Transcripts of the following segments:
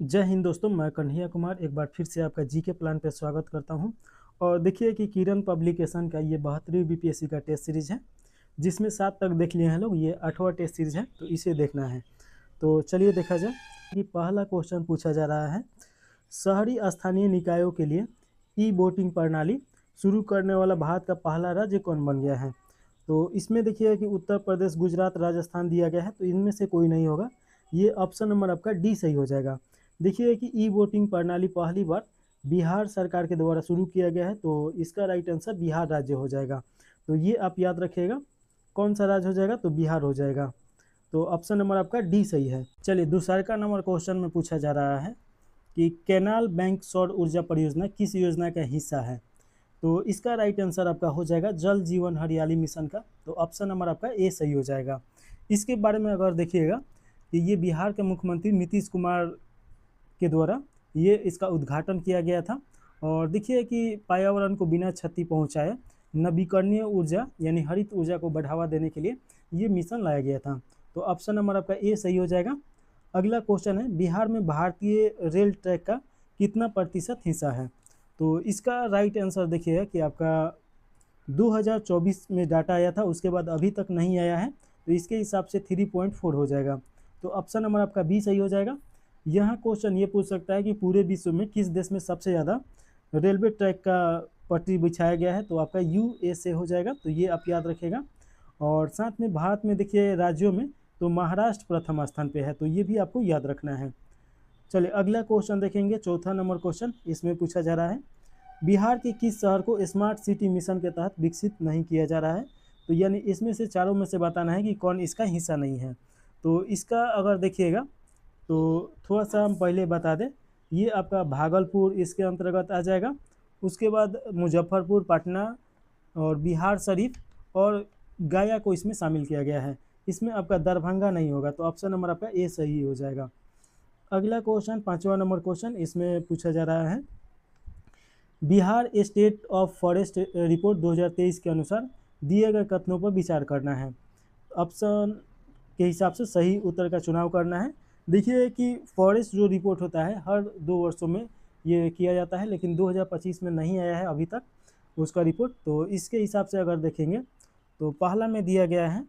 जय हिंद दोस्तों, मैं कन्हैया कुमार एक बार फिर से आपका जीके प्लान पे स्वागत करता हूं। और देखिए कि किरण पब्लिकेशन का ये 72वीं बीपीएससी का टेस्ट सीरीज है, जिसमें 7 तक देख लिए हैं लोग। ये 8वां टेस्ट सीरीज है, तो इसे देखना है। तो चलिए देखा जाए कि पहला क्वेश्चन पूछा जा रहा है। शहरी स्थानीय निकायों के लिए ई वोटिंग प्रणाली शुरू करने वाला भारत का पहला राज्य कौन बन गया है? तो इसमें देखिए कि उत्तर प्रदेश, गुजरात, राजस्थान दिया गया है, तो इनमें से कोई नहीं होगा। ये ऑप्शन नंबर आपका डी सही हो जाएगा। देखिए कि ई वोटिंग प्रणाली पहली बार बिहार सरकार के द्वारा शुरू किया गया है, तो इसका राइट आंसर बिहार राज्य हो जाएगा। तो ये आप याद रखिएगा, कौन सा राज्य हो जाएगा? तो बिहार हो जाएगा। तो ऑप्शन नंबर आपका डी सही है। चलिए दूसरा का नंबर क्वेश्चन में पूछा जा रहा है कि कैनाल बैंक सौर ऊर्जा परियोजना किस योजना का हिस्सा है? तो इसका राइट आंसर आपका हो जाएगा जल जीवन हरियाली मिशन का। तो ऑप्शन नंबर आपका ए सही हो जाएगा। इसके बारे में अगर देखिएगा कि ये बिहार के मुख्यमंत्री नीतीश कुमार के द्वारा ये इसका उद्घाटन किया गया था। और देखिए कि पर्यावरण को बिना क्षति पहुंचाए नवीकरणीय ऊर्जा यानी हरित ऊर्जा को बढ़ावा देने के लिए ये मिशन लाया गया था। तो ऑप्शन नंबर आपका ए सही हो जाएगा। अगला क्वेश्चन है, बिहार में भारतीय रेल ट्रैक का कितना प्रतिशत हिस्सा है? तो इसका राइट आंसर देखिएगा कि आपका 2024 में डाटा आया था, उसके बाद अभी तक नहीं आया है, तो इसके हिसाब से 3.4 हो जाएगा। तो ऑप्शन नंबर आपका बी सही हो जाएगा। यहाँ क्वेश्चन ये पूछ सकता है कि पूरे विश्व में किस देश में सबसे ज़्यादा रेलवे ट्रैक का पटरी बिछाया गया है? तो आपका यूएसए हो जाएगा। तो ये आप याद रखेगा। और साथ में भारत में देखिए राज्यों में तो महाराष्ट्र प्रथम स्थान पे है, तो ये भी आपको याद रखना है। चलिए अगला क्वेश्चन देखेंगे, चौथा नंबर क्वेश्चन। इसमें पूछा जा रहा है बिहार के किस शहर को स्मार्ट सिटी मिशन के तहत विकसित नहीं किया जा रहा है? तो यानी इसमें से चारों में से बताना है कि कौन इसका हिस्सा नहीं है। तो इसका अगर देखिएगा तो थोड़ा सा हम पहले बता दें, ये आपका भागलपुर इसके अंतर्गत आ जाएगा। उसके बाद मुजफ्फरपुर, पटना और बिहार शरीफ और गया को इसमें शामिल किया गया है। इसमें आपका दरभंगा नहीं होगा। तो ऑप्शन नंबर आपका ए सही हो जाएगा। अगला क्वेश्चन, पांचवा नंबर क्वेश्चन, इसमें पूछा जा रहा है Bihar state of forest report 2023 के अनुसार दिए गए कथनों पर विचार करना है। ऑप्शन के हिसाब से सही उत्तर का चुनाव करना है। देखिए कि फॉरेस्ट जो रिपोर्ट होता है हर 2 वर्षों में ये किया जाता है, लेकिन 2025 में नहीं आया है अभी तक उसका रिपोर्ट। तो इसके हिसाब से अगर देखेंगे तो पहला में दिया गया है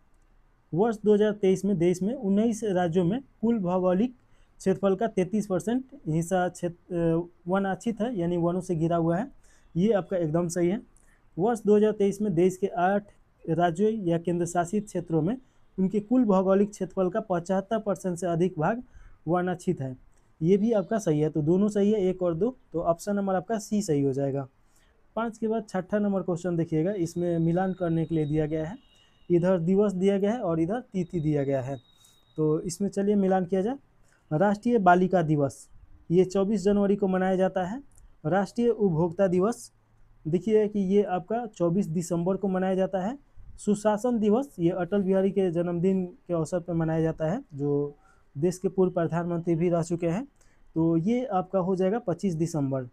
वर्ष 2023 में देश में 19 राज्यों में कुल भौगोलिक क्षेत्रफल का 33% हिस्सा वन आच्छित है, यानी वनों से घिरा हुआ है। ये आपका एकदम सही है। वर्ष 2023 में देश के 8 राज्यों या केंद्र शासित क्षेत्रों में उनके कुल भौगोलिक क्षेत्रफल का 75% से अधिक भाग वनाच्छित है। ये भी आपका सही है। तो दोनों सही है, 1 और 2। तो ऑप्शन नंबर आपका सी सही हो जाएगा। 5 के बाद छठा नंबर क्वेश्चन देखिएगा, इसमें मिलान करने के लिए दिया गया है। इधर दिवस दिया गया है और इधर तिथि दिया गया है। तो इसमें चलिए मिलान किया जाए। राष्ट्रीय बालिका दिवस ये 24 जनवरी को मनाया जाता है। राष्ट्रीय उपभोक्ता दिवस देखिए कि ये आपका 24 दिसंबर को मनाया जाता है। सुशासन दिवस ये अटल बिहारी के जन्मदिन के अवसर पर मनाया जाता है, जो देश के पूर्व प्रधानमंत्री भी रह चुके हैं। तो ये आपका हो जाएगा 25 दिसंबर।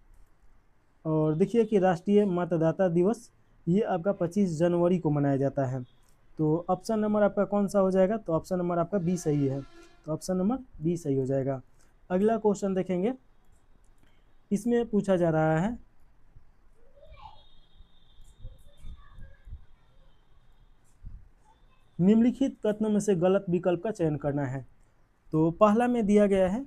और देखिए कि राष्ट्रीय मतदाता दिवस ये आपका 25 जनवरी को मनाया जाता है। तो ऑप्शन नंबर आपका कौन सा हो जाएगा? तो ऑप्शन नंबर आपका बी सही है। तो ऑप्शन नंबर बी सही हो जाएगा। अगला क्वेश्चन देखेंगे, इसमें पूछा जा रहा है निम्नलिखित कथनों में से गलत विकल्प का चयन करना है। तो पहला में दिया गया है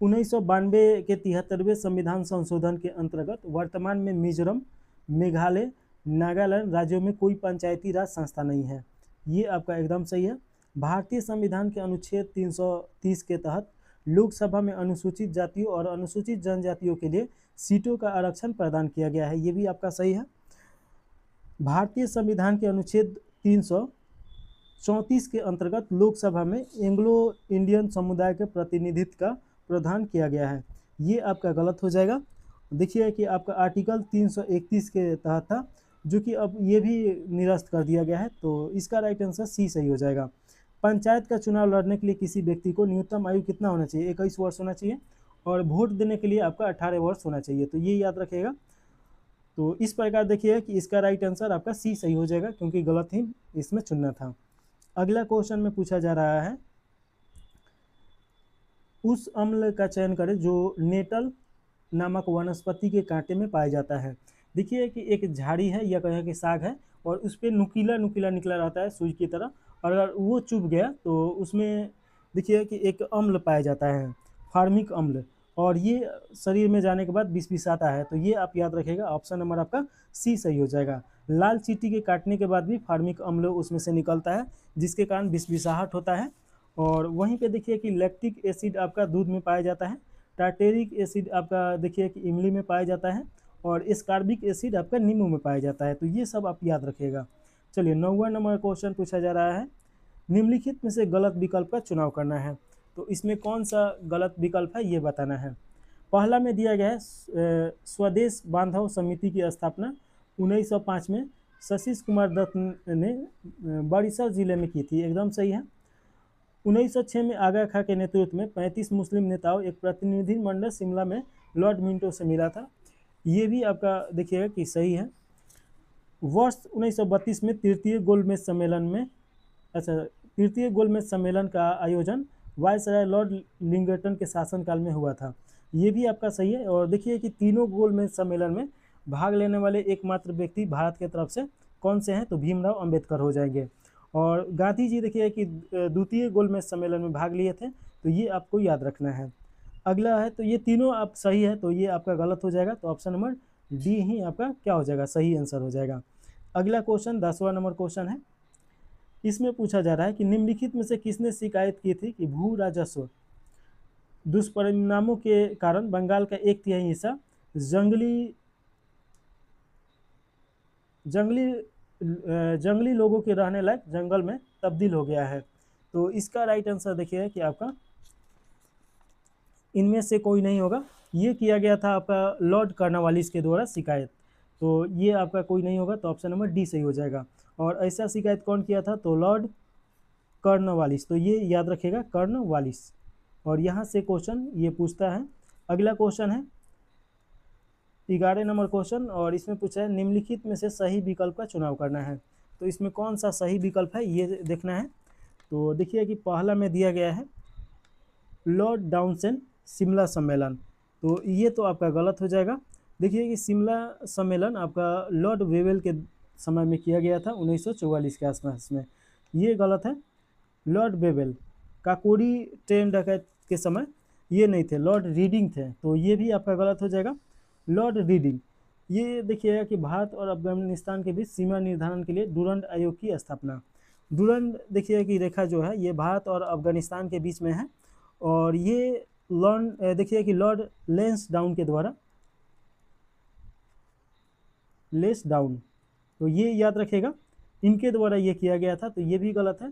1992 के 73वें संविधान संशोधन के अंतर्गत वर्तमान में मिजोरम, मेघालय, नागालैंड राज्यों में कोई पंचायती राज संस्था नहीं है। ये आपका एकदम सही है। भारतीय संविधान के अनुच्छेद 330 के तहत लोकसभा में अनुसूचित जातियों और अनुसूचित जनजातियों के लिए सीटों का आरक्षण प्रदान किया गया है। ये भी आपका सही है। भारतीय संविधान के अनुच्छेद 334 के अंतर्गत लोकसभा में एंग्लो इंडियन समुदाय के प्रतिनिधित्व का प्रावधान किया गया है। ये आपका गलत हो जाएगा। देखिए कि आपका आर्टिकल 331 के तहत था, जो कि अब ये भी निरस्त कर दिया गया है। तो इसका राइट आंसर सी सही हो जाएगा। पंचायत का चुनाव लड़ने के लिए किसी व्यक्ति को न्यूनतम आयु कितना होना चाहिए? 21 वर्ष होना चाहिए। और वोट देने के लिए आपका 18 वर्ष होना चाहिए। तो ये याद रखिएगा। तो इस प्रकार देखिए कि इसका राइट आंसर आपका सी सही हो जाएगा, क्योंकि गलत ही इसमें चुनना था। अगला क्वेश्चन में पूछा जा रहा है उस अम्ल का चयन करें जो नेटल नामक वनस्पति के कांटे में पाया जाता है। देखिए कि एक झाड़ी है या कहें कि साग है और उस पर नुकीला नुकीला निकला रहता है सुई की तरह, और अगर वो चुभ गया तो उसमें देखिए कि एक अम्ल पाया जाता है, फार्मिक अम्ल, और ये शरीर में जाने के बाद विष आता है। तो ये आप याद रखिएगा, ऑप्शन नंबर आपका सी सही हो जाएगा। लाल चींटी के काटने के बाद भी फार्मिक अम्ल उसमें से निकलता है, जिसके कारण विषाहट होता है। और वहीं पे देखिए कि लैक्टिक एसिड आपका दूध में पाया जाता है, टार्टेरिक एसिड आपका देखिए कि इमली में पाया जाता है, और एस्कार्बिक एसिड आपका नींबू में पाया जाता है। तो ये सब आप याद रखिएगा। चलिए 9वां नंबर क्वेश्चन पूछा जा रहा है, निम्नलिखित में से गलत विकल्प का चुनाव करना है। तो इसमें कौन सा गलत विकल्प है ये बताना है। पहला में दिया गया है स्वदेश बांधव समिति की स्थापना 1905 में सतीश कुमार दत्त ने बड़ीसर जिले में की थी, एकदम सही है। 1906 में आगा खां के नेतृत्व में 35 मुस्लिम नेताओं एक प्रतिनिधि मंडल शिमला में लॉर्ड मिंटो से मिला था, ये भी आपका देखिएगा कि सही है। वर्ष 1932 में तृतीय गोलमेज सम्मेलन में तृतीय गोलमेज सम्मेलन का आयोजन वायसराय लॉर्ड लिंगटन के शासनकाल में हुआ था, ये भी आपका सही है। और देखिए कि तीनों गोलमेज सम्मेलन में भाग लेने वाले एकमात्र व्यक्ति भारत के तरफ से कौन से हैं, तो भीमराव अंबेडकर हो जाएंगे। और गांधी जी देखिए कि द्वितीय गोलमेज सम्मेलन में भाग लिए थे, तो ये आपको याद रखना है। अगला है, तो ये तीनों आप सही है, तो ये आपका गलत हो जाएगा। तो ऑप्शन नंबर डी ही आपका क्या हो जाएगा, सही आंसर हो जाएगा। अगला क्वेश्चन 10वां नंबर क्वेश्चन है, इसमें पूछा जा रहा है कि निम्नलिखित में से किसने शिकायत की थी कि भू राजस्व दुष्परिणामों के कारण बंगाल का 1/3 हिस्सा जंगली लोगों के रहने लायक जंगल में तब्दील हो गया है। तो इसका राइट आंसर देखिए कि आपका इनमें से कोई नहीं होगा। ये किया गया था आपका लॉर्ड कर्नवालिस के द्वारा शिकायत, तो ये आपका कोई नहीं होगा। तो ऑप्शन नंबर डी सही हो जाएगा। और ऐसा शिकायत कौन किया था, तो लॉर्ड कर्नवालिस, तो ये याद रखिएगा कर्नवालिस। और यहाँ से क्वेश्चन ये पूछता है। अगला क्वेश्चन है 11 नंबर क्वेश्चन, और इसमें पूछा है निम्नलिखित में से सही विकल्प का चुनाव करना है। तो इसमें कौन सा सही विकल्प है ये देखना है। तो देखिए कि पहला में दिया गया है लॉर्ड डाउनसेन शिमला सम्मेलन, तो ये तो आपका गलत हो जाएगा। देखिए कि शिमला सम्मेलन आपका लॉर्ड वेवेल के समय में किया गया था 1944 के आसपास में, ये गलत है। लॉर्ड वेवेल काकोरी ट्रेन डकैत के समय ये नहीं थे, लॉर्ड रीडिंग थे, तो ये भी आपका गलत हो जाएगा। लॉर्ड रीडिंग, ये देखिएगा कि भारत और अफगानिस्तान के बीच सीमा निर्धारण के लिए डूरंड आयोग की स्थापना। डूरंड देखिए कि रेखा जो है ये भारत और अफगानिस्तान के बीच में है, और ये देखिए कि लॉर्ड लेंसडाउन के द्वारा लेंसडाउन, तो ये याद रखिएगा इनके द्वारा ये किया गया था, तो ये भी गलत है।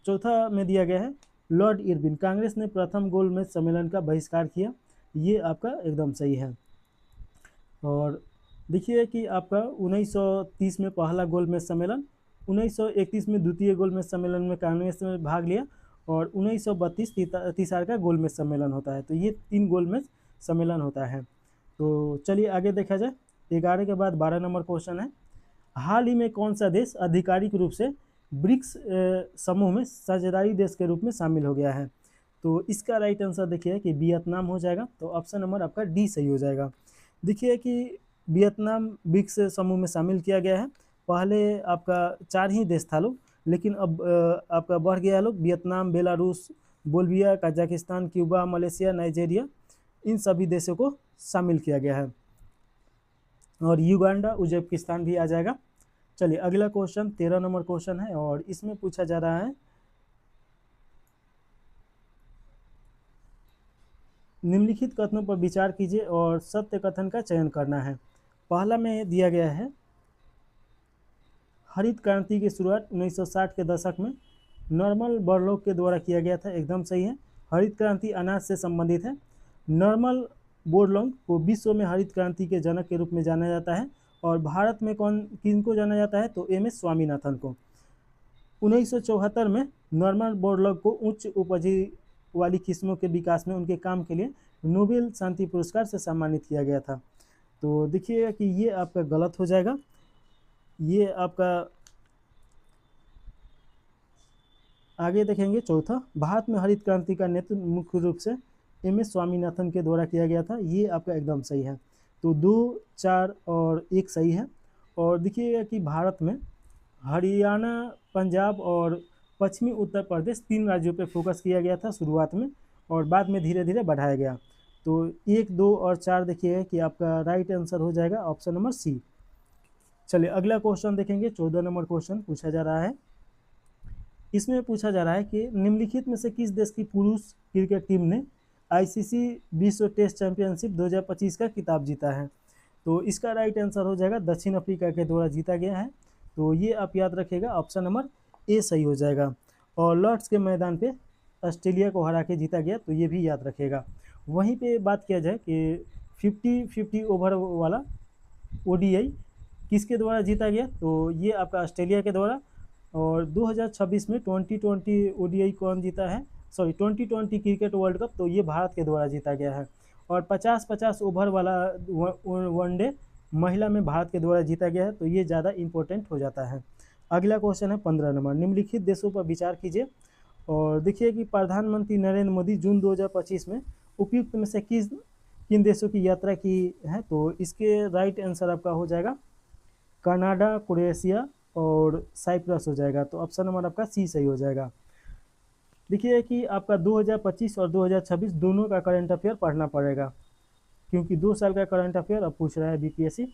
चौथा में दिया गया है लॉर्ड इरविन, कांग्रेस ने प्रथम गोलमेज सम्मेलन का बहिष्कार किया, ये आपका एकदम सही है। और देखिए कि आपका 1930 में पहला गोलमेज सम्मेलन, 1931 में द्वितीय गोलमेज सम्मेलन में कांग्रेस में भाग लिया, और 1932 तीसरा का गोलमेज सम्मेलन होता है। तो ये 3 गोलमेज सम्मेलन होता है। तो चलिए आगे देखा जाए। 11 के बाद 12 नंबर क्वेश्चन है, हाल ही में कौन सा देश आधिकारिक रूप से ब्रिक्स समूह में साझेदारी देश के रूप में शामिल हो गया है। तो इसका राइट आंसर देखिए कि वियतनाम हो जाएगा। तो ऑप्शन नंबर आपका डी सही हो जाएगा। देखिए कि वियतनाम ब्रिक्स समूह में शामिल किया गया है। पहले आपका 4 ही देश था लोग, लेकिन अब आपका बढ़ गया लोग, Vietnam, Belarus, Bolivia, Kazakhstan, Cuba, Malaysia, Nigeria, इन सभी देशों को शामिल किया गया है, और युगांडा, उज्बेकिस्तान भी आ जाएगा। चलिए अगला क्वेश्चन 13 नंबर क्वेश्चन है, और इसमें पूछा जा रहा है निम्नलिखित कथनों पर विचार कीजिए और सत्य कथन का चयन करना है। पहला में दिया गया है हरित क्रांति की शुरुआत 1960 के दशक में नॉर्मन बोरलॉग के द्वारा किया गया था, एकदम सही है। हरित क्रांति अनाज से संबंधित है। नॉर्मन बोरलॉग को विश्व में हरित क्रांति के जनक के रूप में जाना जाता है, और भारत में किनको जाना जाता है, तो एम एस स्वामीनाथन को। 1974 में नॉर्मन बोरलॉग को उच्च उपजी वाली किस्मों के विकास में उनके काम के लिए नोबेल शांति पुरस्कार से सम्मानित किया गया था। तो देखिएगा कि ये आपका गलत हो जाएगा। ये आपका आगे देखेंगे। चौथा, भारत में हरित क्रांति का नेतृत्व मुख्य रूप से MS स्वामीनाथन के द्वारा किया गया था, ये आपका एकदम सही है। तो 2, 4 और 1 सही है। और देखिएगा कि भारत में हरियाणा, पंजाब और पश्चिमी उत्तर प्रदेश 3 राज्यों पे फोकस किया गया था शुरुआत में, और बाद में धीरे धीरे बढ़ाया गया। तो 1, 2 और 4 देखिएगा कि आपका राइट आंसर हो जाएगा ऑप्शन नंबर सी। चलिए अगला क्वेश्चन देखेंगे। 14 नंबर क्वेश्चन पूछा जा रहा है। इसमें पूछा जा रहा है कि निम्नलिखित में से किस देश की पुरुष क्रिकेट टीम ने ICC विश्व टेस्ट चैंपियनशिप 2025 का खिताब जीता है? तो इसका राइट आंसर हो जाएगा दक्षिण अफ्रीका के द्वारा जीता गया है। तो ये आप याद रखिएगा, ऑप्शन नंबर ए सही हो जाएगा। और लॉर्ड्स के मैदान पे ऑस्ट्रेलिया को हरा के जीता गया, तो ये भी याद रखिएगा। वहीं पे बात किया जाए कि 50-50 ओवर वाला ODI किसके द्वारा जीता गया? तो ये आपका ऑस्ट्रेलिया के द्वारा। और 2026 में 2020 ODI कौन जीता है? सॉरी 2020 क्रिकेट वर्ल्ड कप, तो ये भारत के द्वारा जीता गया है। और 50-50 ओवर वाला वनडे महिला में भारत के द्वारा जीता गया है, तो ये ज़्यादा इम्पोर्टेंट हो जाता है। अगला क्वेश्चन है 15 नंबर। निम्नलिखित देशों पर विचार कीजिए। और देखिए कि प्रधानमंत्री नरेंद्र मोदी जून 2025 में उपयुक्त में से किन देशों की यात्रा की है? तो इसके राइट आंसर आपका हो जाएगा कनाडा, क्रोएशिया और साइप्रस हो जाएगा। तो ऑप्शन नंबर आपका सी सही हो जाएगा। देखिए कि आपका 2025 और 2026 दोनों का करंट अफेयर पढ़ना पड़ेगा, क्योंकि 2 साल का करंट अफेयर अब पूछ रहा है BPSC।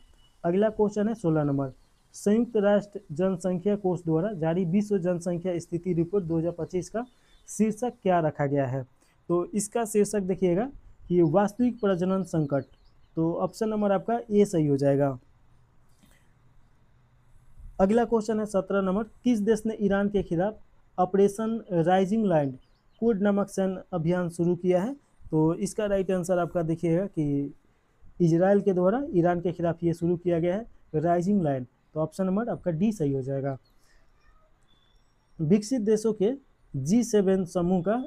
अगला क्वेश्चन है 16 नंबर। संयुक्त राष्ट्र जनसंख्या कोष द्वारा जारी विश्व जनसंख्या स्थिति रिपोर्ट 2025 का शीर्षक क्या रखा गया है? तो इसका शीर्षक देखिएगा कि वास्तविक प्रजनन संकट। तो ऑप्शन नंबर आपका ए सही हो जाएगा। अगला क्वेश्चन है 17 नंबर। किस देश ने ईरान के खिलाफ ऑपरेशन राइजिंग लैंड कोड नामक सैन्य अभियान शुरू किया है? तो इसका राइट आंसर आपका देखिएगा कि इजराइल के द्वारा ईरान के खिलाफ ये शुरू किया गया है राइजिंग लैंड। तो ऑप्शन नंबर आपका डी सही हो जाएगा। विकसित देशों के G7 समूह का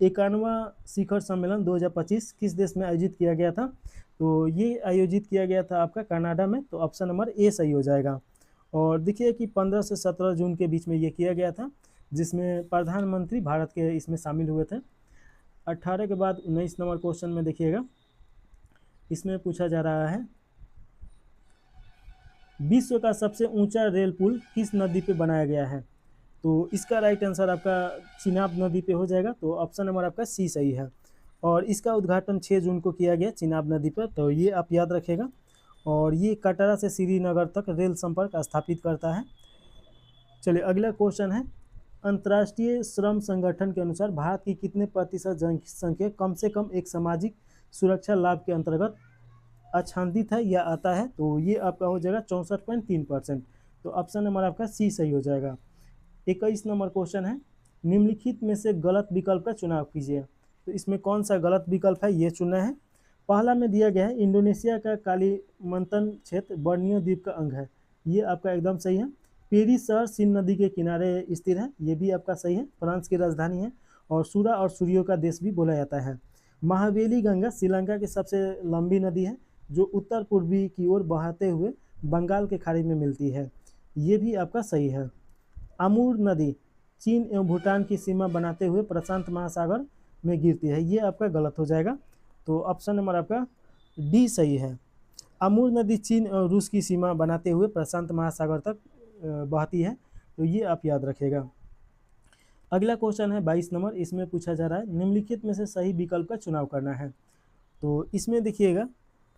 51वां शिखर सम्मेलन 2025 किस देश में आयोजित किया गया था? तो ये आयोजित किया गया था आपका कनाडा में। तो ऑप्शन नंबर ए सही हो जाएगा। और देखिए कि 15 से 17 जून के बीच में ये किया गया था, जिसमें प्रधानमंत्री भारत के इसमें शामिल हुए थे। 18 के बाद 19 नंबर क्वेश्चन में देखिएगा, इसमें पूछा जा रहा है विश्व का सबसे ऊंचा रेल पुल किस नदी पे बनाया गया है? तो इसका राइट आंसर आपका चिनाब नदी पे हो जाएगा। तो ऑप्शन नंबर आपका सी सही है। और इसका उद्घाटन 6 जून को किया गया चिनाब नदी पर, तो ये आप याद रखेगा। और ये कटरा से श्रीनगर तक रेल संपर्क स्थापित करता है। चलिए अगला क्वेश्चन है। अंतर्राष्ट्रीय श्रम संगठन के अनुसार भारत की कितने प्रतिशत जनसंख्या कम से कम एक सामाजिक सुरक्षा लाभ के अंतर्गत आच्छादित है या आता है? तो ये आपका हो जाएगा 64.3%। तो ऑप्शन नंबर आपका सी सही हो जाएगा। 21 नंबर क्वेश्चन है। निम्नलिखित में से गलत विकल्प का चुनाव कीजिए। तो इसमें कौन सा गलत विकल्प है ये चुनना है। पहला में दिया गया है इंडोनेशिया का कालीमंतन क्षेत्र बर्नियो द्वीप का अंग है, ये आपका एकदम सही है। पेरिस शहर सिंध नदी के किनारे स्थित है, ये भी आपका सही है। फ्रांस की राजधानी है और सूरा और सूर्यों का देश भी बोला जाता है। महावेली गंगा श्रीलंका की सबसे लंबी नदी है, जो उत्तर पूर्वी की ओर बहते हुए बंगाल के खाड़ी में मिलती है, ये भी आपका सही है। अमूर नदी चीन एवं भूटान की सीमा बनाते हुए प्रशांत महासागर में गिरती है, ये आपका गलत हो जाएगा। तो ऑप्शन नंबर आपका डी सही है। अमूर नदी चीन और रूस की सीमा बनाते हुए प्रशांत महासागर तक बहती है, तो ये आप याद रखिएगा। अगला क्वेश्चन है 22 नंबर। इसमें पूछा जा रहा है निम्नलिखित में से सही विकल्प का चुनाव करना है। तो इसमें देखिएगा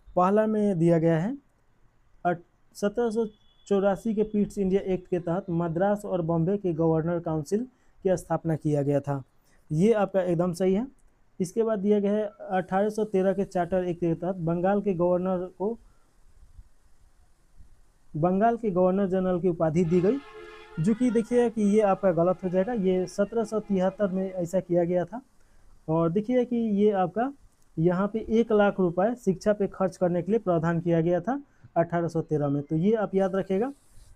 पहला में दिया गया है 1784 के पीट्स इंडिया एक्ट के तहत मद्रास और बॉम्बे के गवर्नर काउंसिल की स्थापना किया गया था, ये आपका एकदम सही है। इसके बाद दिया गया है 1813 के चार्टर एक्ट के तहत बंगाल के गवर्नर जनरल की उपाधि दी गई, जो कि देखिए कि ये आपका गलत हो जाएगा। ये 1773 में ऐसा किया गया था। और देखिए कि ये आपका यहाँ पे 1 लाख रुपए शिक्षा पे खर्च करने के लिए प्रावधान किया गया था 1813 में, तो ये आप याद रखेगा।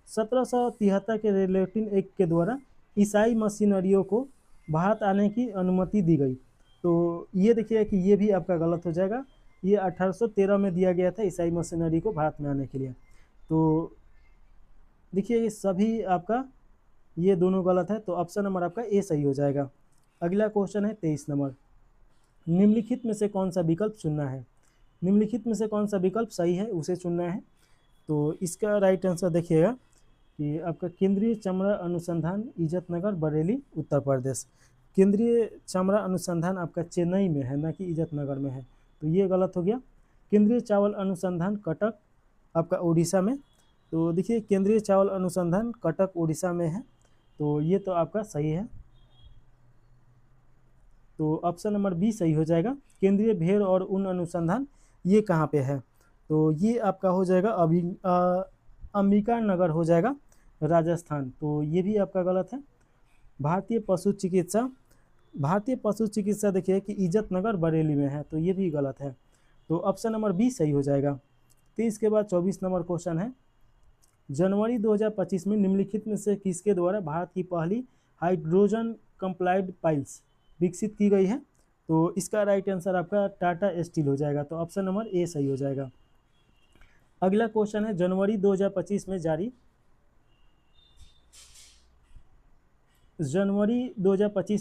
1773 के रिलेटिव एक्ट के द्वारा ईसाई मशीनरियों को भारत आने की अनुमति दी गई, तो ये देखिए कि ये भी आपका गलत हो जाएगा। ये 1813 में दिया गया था ईसाई मशीनरी को भारत में आने के लिए। तो देखिए ये सभी आपका ये दोनों गलत है, तो ऑप्शन नंबर आपका ए सही हो जाएगा। अगला क्वेश्चन है 23 नंबर। निम्नलिखित में से कौन सा विकल्प चुनना है? निम्नलिखित में से कौन सा विकल्प सही है उसे चुनना है। तो इसका राइट आंसर देखिएगा कि आपका केंद्रीय चमड़ा अनुसंधान इज्जतनगर बरेली उत्तर प्रदेश। केंद्रीय चमड़ा अनुसंधान आपका चेन्नई में है, ना कि इज्जतनगर में है, तो ये गलत हो गया। केंद्रीय चावल अनुसंधान कटक आपका उड़ीसा में। तो देखिए केंद्रीय चावल अनुसंधान कटक उड़ीसा में है, तो ये तो आपका सही है। तो ऑप्शन नंबर बी सही हो जाएगा। केंद्रीय भेड़ और ऊन अनुसंधान ये कहाँ पे है? तो ये आपका हो जाएगा अंबिका नगर हो जाएगा, राजस्थान। तो ये भी आपका गलत है। भारतीय पशु चिकित्सा, भारतीय पशु चिकित्सा देखिए कि इज्जतनगर बरेली में है, तो ये भी गलत है। तो ऑप्शन नंबर बी सही हो जाएगा। 23 के बाद 24 नंबर क्वेश्चन है, जनवरी 2025 में निम्नलिखित में से किसके द्वारा भारत की पहली हाइड्रोजन कंप्लाइड पाइल्स विकसित की गई है? तो इसका राइट आंसर आपका टाटा स्टील हो जाएगा। तो ऑप्शन नंबर ए सही हो जाएगा। अगला क्वेश्चन है, जनवरी 2025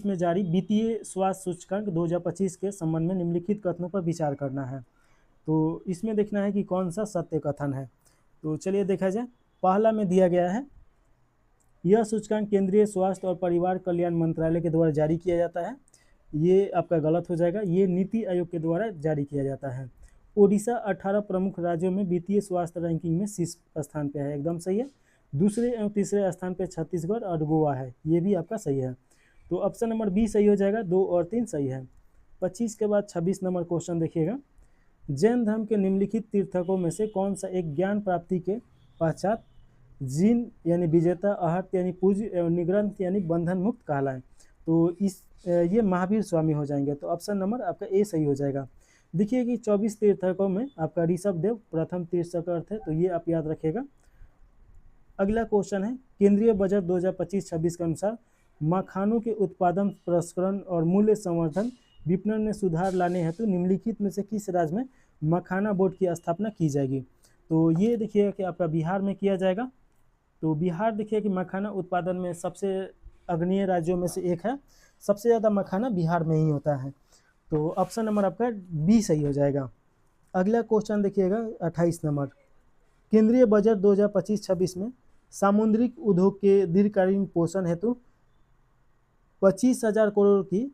में जारी वित्तीय स्वास्थ्य सूचकांक 2025 के संबंध में निम्नलिखित कथनों पर विचार करना है। तो इसमें देखना है कि कौन सा सत्य कथन है। तो चलिए देखा जाए। पहला में दिया गया है, यह सूचकांक केंद्रीय स्वास्थ्य और परिवार कल्याण मंत्रालय के द्वारा जारी किया जाता है, ये आपका गलत हो जाएगा। ये नीति आयोग के द्वारा जारी किया जाता है। ओडिशा 18 प्रमुख राज्यों में वित्तीय स्वास्थ्य रैंकिंग में शीर्ष स्थान पे है, एकदम सही है। दूसरे एवं तीसरे स्थान पे छत्तीसगढ़ और गोवा है, ये भी आपका सही है। तो ऑप्शन नंबर बी सही हो जाएगा, 2 और 3 सही है। 25 के बाद 26 नंबर क्वेश्चन देखिएगा, जैन धर्म के निम्नलिखित तीर्थकों में से कौन सा एक ज्ञान प्राप्ति के पश्चात जिन यानी विजेता, आहत यानी पूज्य एवं निग्रंथ यानी बंधन मुक्त कहलाए? तो ये महावीर स्वामी हो जाएंगे। तो ऑप्शन नंबर आपका ए सही हो जाएगा। देखिए कि 24 तीर्थकों में आपका ऋषभ देव प्रथम तीर्थकर थे, तो ये आप याद रखिएगा। अगला क्वेश्चन है, केंद्रीय बजट 2025-26 के अनुसार मखानों के उत्पादन, प्रसंस्करण और मूल्य संवर्धन विपणन में सुधार लाने हेतु निम्नलिखित में से किस राज्य में मखाना बोर्ड की स्थापना की जाएगी? तो ये देखिएगा कि आपका बिहार में किया जाएगा। तो बिहार देखिए कि मखाना उत्पादन में सबसे अग्रणीय राज्यों में से एक है, सबसे ज़्यादा मखाना बिहार में ही होता है। तो ऑप्शन नंबर आपका बी सही हो जाएगा। अगला क्वेश्चन देखिएगा 28 नंबर, केंद्रीय बजट 2025-26 में सामुद्रिक उद्योग के दीर्घकालीन पोषण हेतु 25,000 करोड़ की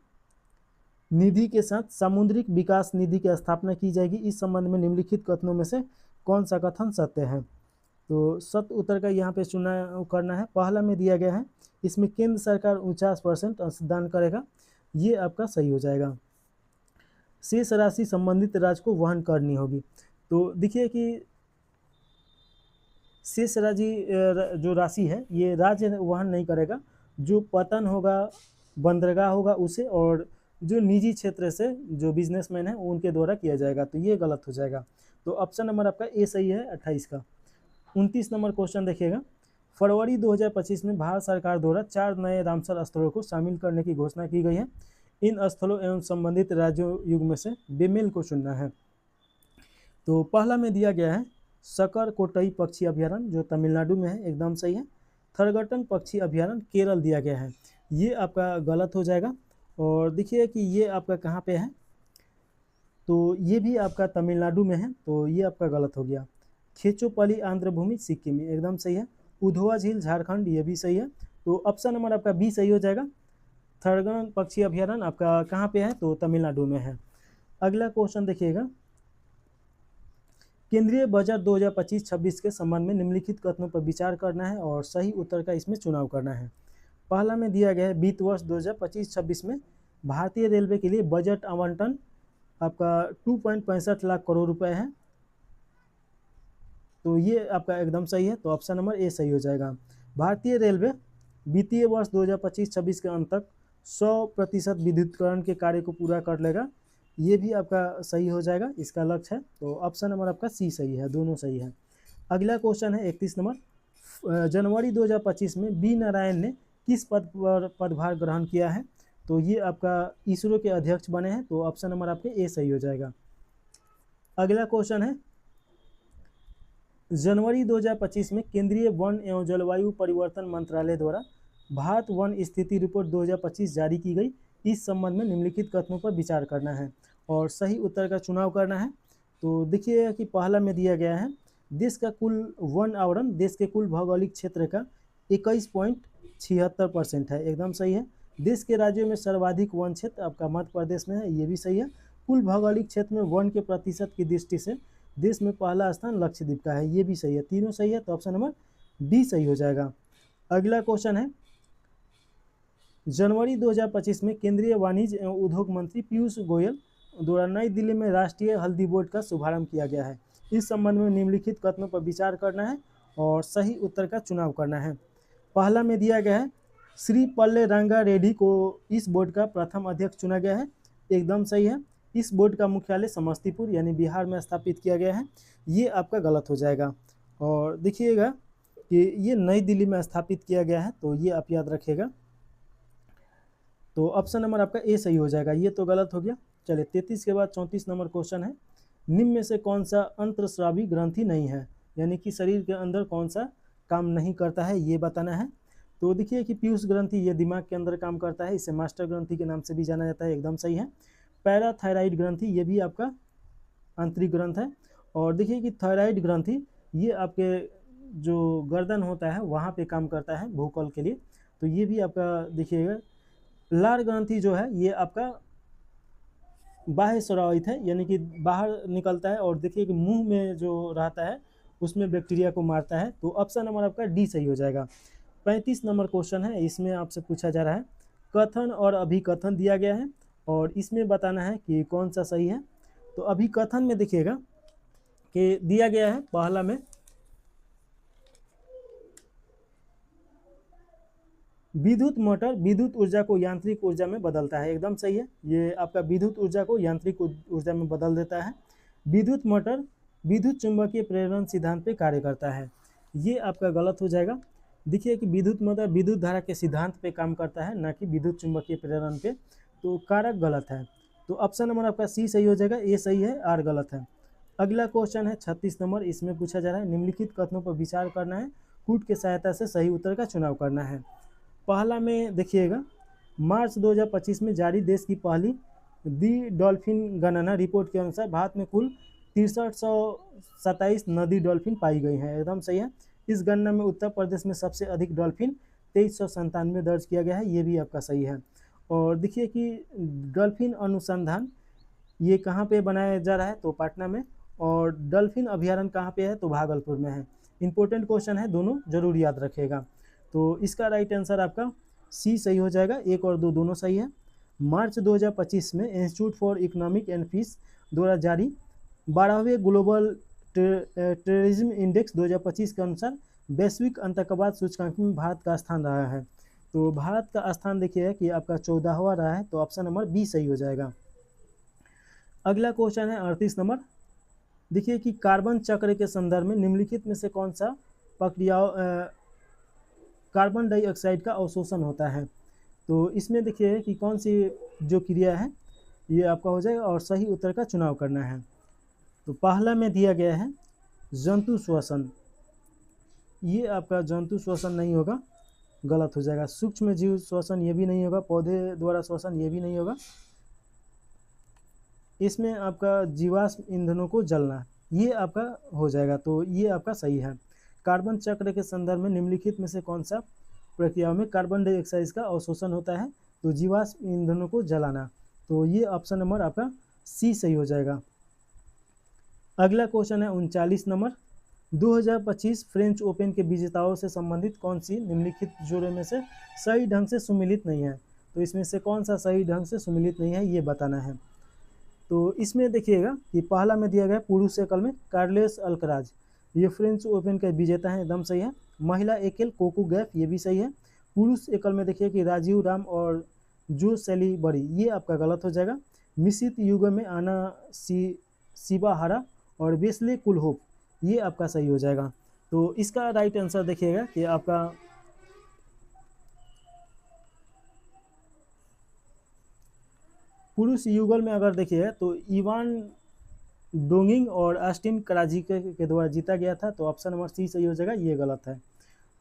निधि के साथ सामुद्रिक विकास निधि की स्थापना की जाएगी। इस संबंध में निम्नलिखित कथनों में से कौन सा कथन सत्य है? तो सत्य उत्तर का यहाँ पे चुनाव करना है। पहला में दिया गया है, इसमें केंद्र सरकार 49% अंशदान करेगा, ये आपका सही हो जाएगा। शेष राशि संबंधित राज्य को वहन करनी होगी। तो देखिए कि शेष जो राशि है ये राज्य वहन नहीं करेगा, जो पतन होगा, बंदरगाह होगा उसे, और जो निजी क्षेत्र से जो बिजनेसमैन है उनके द्वारा किया जाएगा, तो ये गलत हो जाएगा। तो ऑप्शन नंबर आपका ए सही है 28 का। 29 नंबर क्वेश्चन देखिएगा, फरवरी 2025 में भारत सरकार द्वारा 4 नए रामसर स्थलों को शामिल करने की घोषणा की गई है। इन स्थलों एवं संबंधित राज्यों युग में से बेमेल को चुनना है। तो पहला में दिया गया है सकरकोटई पक्षी अभ्यारण्य जो तमिलनाडु में है, एकदम सही है। थरगटन पक्षी अभ्यारण्य केरल दिया गया है, ये आपका गलत हो जाएगा। और देखिए कि ये आपका कहाँ पे है, तो ये भी आपका तमिलनाडु में है, तो ये आपका गलत हो गया। खेचोपली आंध्र भूमि सिक्किम में, एकदम सही है। उधवा झील झारखंड, ये भी सही है। तो ऑप्शन नंबर आपका बी सही हो जाएगा। थरगटन पक्षी अभ्यारण्य आपका कहाँ पे है, तो तमिलनाडु में है। अगला क्वेश्चन देखिएगा, केंद्रीय बजट 2025-26 के संबंध में निम्नलिखित कथनों पर विचार करना है और सही उत्तर का इसमें चुनाव करना है। पहला में दिया गया है, वित्त वर्ष 2025-26 में भारतीय रेलवे के लिए बजट आवंटन आपका 2.65 लाख करोड़ रुपए है, तो ये आपका एकदम सही है। तो ऑप्शन नंबर ए सही हो जाएगा। भारतीय रेलवे वित्तीय वर्ष 2025-26 के अंत तक 100% विद्युतीकरण के कार्य को पूरा कर लेगा, ये भी आपका सही हो जाएगा, इसका लक्ष्य है। तो ऑप्शन नंबर आपका सी सही है, दोनों सही है। अगला क्वेश्चन है 31 नंबर, जनवरी 2025 में बी नारायण ने किस पद पर पदभार ग्रहण किया है? तो ये आपका इसरो के अध्यक्ष बने हैं, तो ऑप्शन नंबर आपके ए सही हो जाएगा। अगला क्वेश्चन है, जनवरी 2025 में केंद्रीय वन एवं जलवायु परिवर्तन मंत्रालय द्वारा भारत वन स्थिति रिपोर्ट 2025 जारी की गई, इस संबंध में निम्नलिखित कथनों पर विचार करना है और सही उत्तर का चुनाव करना है। तो देखिएगा कि पहला में दिया गया है, देश का कुल वन आवरण देश के कुल भौगोलिक क्षेत्र का 21.76% है, एकदम सही है। देश के राज्यों में सर्वाधिक वन क्षेत्र आपका मध्य प्रदेश में है, ये भी सही है। कुल भौगोलिक क्षेत्र में वन के प्रतिशत की दृष्टि से देश में पहला स्थान लक्षद्वीप का है, ये भी सही है। तीनों सही है, तो ऑप्शन नंबर डी सही हो जाएगा। अगला क्वेश्चन है, जनवरी 2025 में केंद्रीय वाणिज्य एवं उद्योग मंत्री पीयूष गोयल द्वारा नई दिल्ली में राष्ट्रीय हल्दी बोर्ड का शुभारंभ किया गया है। इस संबंध में निम्नलिखित कथनों पर विचार करना है और सही उत्तर का चुनाव करना है। पहला में दिया गया है, श्री पल्ले रंगा रेड्डी को इस बोर्ड का प्रथम अध्यक्ष चुना गया है, एकदम सही है। इस बोर्ड का मुख्यालय समस्तीपुर यानी बिहार में स्थापित किया गया है, ये आपका गलत हो जाएगा। और देखिएगा कि ये नई दिल्ली में स्थापित किया गया है, तो ये आप याद रखिएगा। तो ऑप्शन नंबर आपका ए सही हो जाएगा, ये तो गलत हो गया। चलिए 33 के बाद 34 नंबर क्वेश्चन है, निम्न में से कौन सा अंतःस्रावी ग्रंथि नहीं है, यानी कि शरीर के अंदर कौन सा काम नहीं करता है, ये बताना है। तो देखिए कि पीयूष ग्रंथि ये दिमाग के अंदर काम करता है, इसे मास्टर ग्रंथि के नाम से भी जाना जाता है, एकदम सही है। पैराथायराइड ग्रंथि ये भी आपका आंतरिक ग्रंथ है। और देखिए कि थायराइड ग्रंथि ये आपके जो गर्दन होता है वहाँ पे काम करता है भूकल के लिए, तो ये भी आपका देखिएगा। लार ग्रंथि जो है ये आपका बाह्य स्रावित है, यानी कि बाहर निकलता है, और देखिए कि मुंह में जो रहता है उसमें बैक्टीरिया को मारता है, तो ऑप्शन नंबर आपका डी सही हो जाएगा। 35 नंबर क्वेश्चन है, इसमें आपसे पूछा जा रहा है, कथन और अभिकथन दिया गया है और इसमें बताना है कि कौन सा सही है। तो अभिकथन में देखिएगा कि दिया गया है, पहला में विद्युत मोटर विद्युत ऊर्जा को यांत्रिक ऊर्जा में बदलता है, एकदम सही है। ये आपका विद्युत ऊर्जा को यांत्रिक ऊर्जा में बदल देता है। विद्युत मोटर विद्युत चुंबकीय प्रेरण सिद्धांत पे कार्य करता है, ये आपका गलत हो जाएगा। देखिए कि विद्युत मोटर विद्युत धारा के सिद्धांत पे काम करता है, ना कि विद्युत चुंबकीय प्रेरण पे, तो कारक गलत है। तो ऑप्शन नंबर आपका सी सही हो जाएगा, ए सही है, आर गलत है। अगला क्वेश्चन है 36 नंबर, इसमें पूछा जा रहा है, निम्नलिखित कथनों पर विचार करना है, कूट की सहायता से सही उत्तर का चुनाव करना है। पहला में देखिएगा, मार्च 2025 में जारी देश की पहली दी डॉल्फिन गणना रिपोर्ट के अनुसार भारत में कुल 6327 नदी डॉल्फिन पाई गई हैं, एकदम सही है। इस गणना में उत्तर प्रदेश में सबसे अधिक डॉल्फिन 2397 दर्ज किया गया है, ये भी आपका सही है। और देखिए कि डॉल्फिन अनुसंधान ये कहाँ पे बनाया जा रहा है, तो पटना में, और डॉल्फिन अभ्यारण्य कहाँ पे है, तो भागलपुर में है। इंपॉर्टेंट क्वेश्चन है, दोनों जरूर याद रखिएगा। तो इसका राइट आंसर आपका सी सही हो जाएगा, 1 और 2 दोनों सही है। मार्च 2025 में institute for economic and peace द्वारा जारी 12वें ग्लोबल टेररिज्म इंडेक्स 2025 के अनुसार वैश्विक आतंकवाद सूचकांक में भारत का स्थान रहा है। तो भारत का स्थान देखिए कि आपका 14वां रहा है, तो ऑप्शन नंबर बी सही हो जाएगा। अगला क्वेश्चन है 38 नंबर, देखिए कि कार्बन चक्र के संदर्भ में निम्नलिखित में से कौन सा प्रक्रिया कार्बन डाइऑक्साइड का अवशोषण होता है। तो इसमें देखिए कि कौन सी जो क्रिया है ये आपका हो जाएगा और सही उत्तर का चुनाव करना है। तो पहला में दिया गया है जंतु श्वसन, ये आपका जंतु श्वसन नहीं होगा, गलत हो जाएगा। सूक्ष्म जीव श्वसन ये भी नहीं होगा, पौधे द्वारा श्वसन ये भी नहीं होगा। इसमें आपका जीवाश्म ईंधनों को जलना ये आपका हो जाएगा, तो ये आपका सही है। कार्बन चक्र के संदर्भ में निम्नलिखित में से कौन सा प्रक्रियाओं में कार्बन डाइऑक्साइड का अवशोषण होता है, तो जीवाश्म ईंधनों को जलाना, तो ये ऑप्शन नंबर आपका सी सही हो जाएगा। अगला क्वेश्चन है 39 नंबर, 2025 फ्रेंच ओपन के विजेताओं से संबंधित कौन सी निम्नलिखित जोड़ों में से सही ढंग से सुमिलित नहीं है। तो इसमें से कौन सा सही ढंग से सुमिलित नहीं है ये बताना है। तो इसमें देखिएगा कि पहला में दिया गया पुरुष एकल में कार्लोस अल्कराज, ये फ्रेंच ओपन के विजेता हैं, एकदम सही है। महिला एकल कोको गैफ ये भी सही है। पुरुष एकल में देखिए कि राजीव राम और जो सैली बड़ी, ये आपका गलत हो जाएगा। मिश्रित युग में आना शिबाहारा और वेस्ले कुलहोफ, ये आपका सही हो जाएगा। तो इसका राइट आंसर देखिएगा कि आपका पुरुष युगल में अगर देखिए तो इवान डोंगिंग और ऑस्टिन कराजी के द्वारा जीता गया था, तो ऑप्शन नंबर सी सही हो जाएगा, ये गलत है।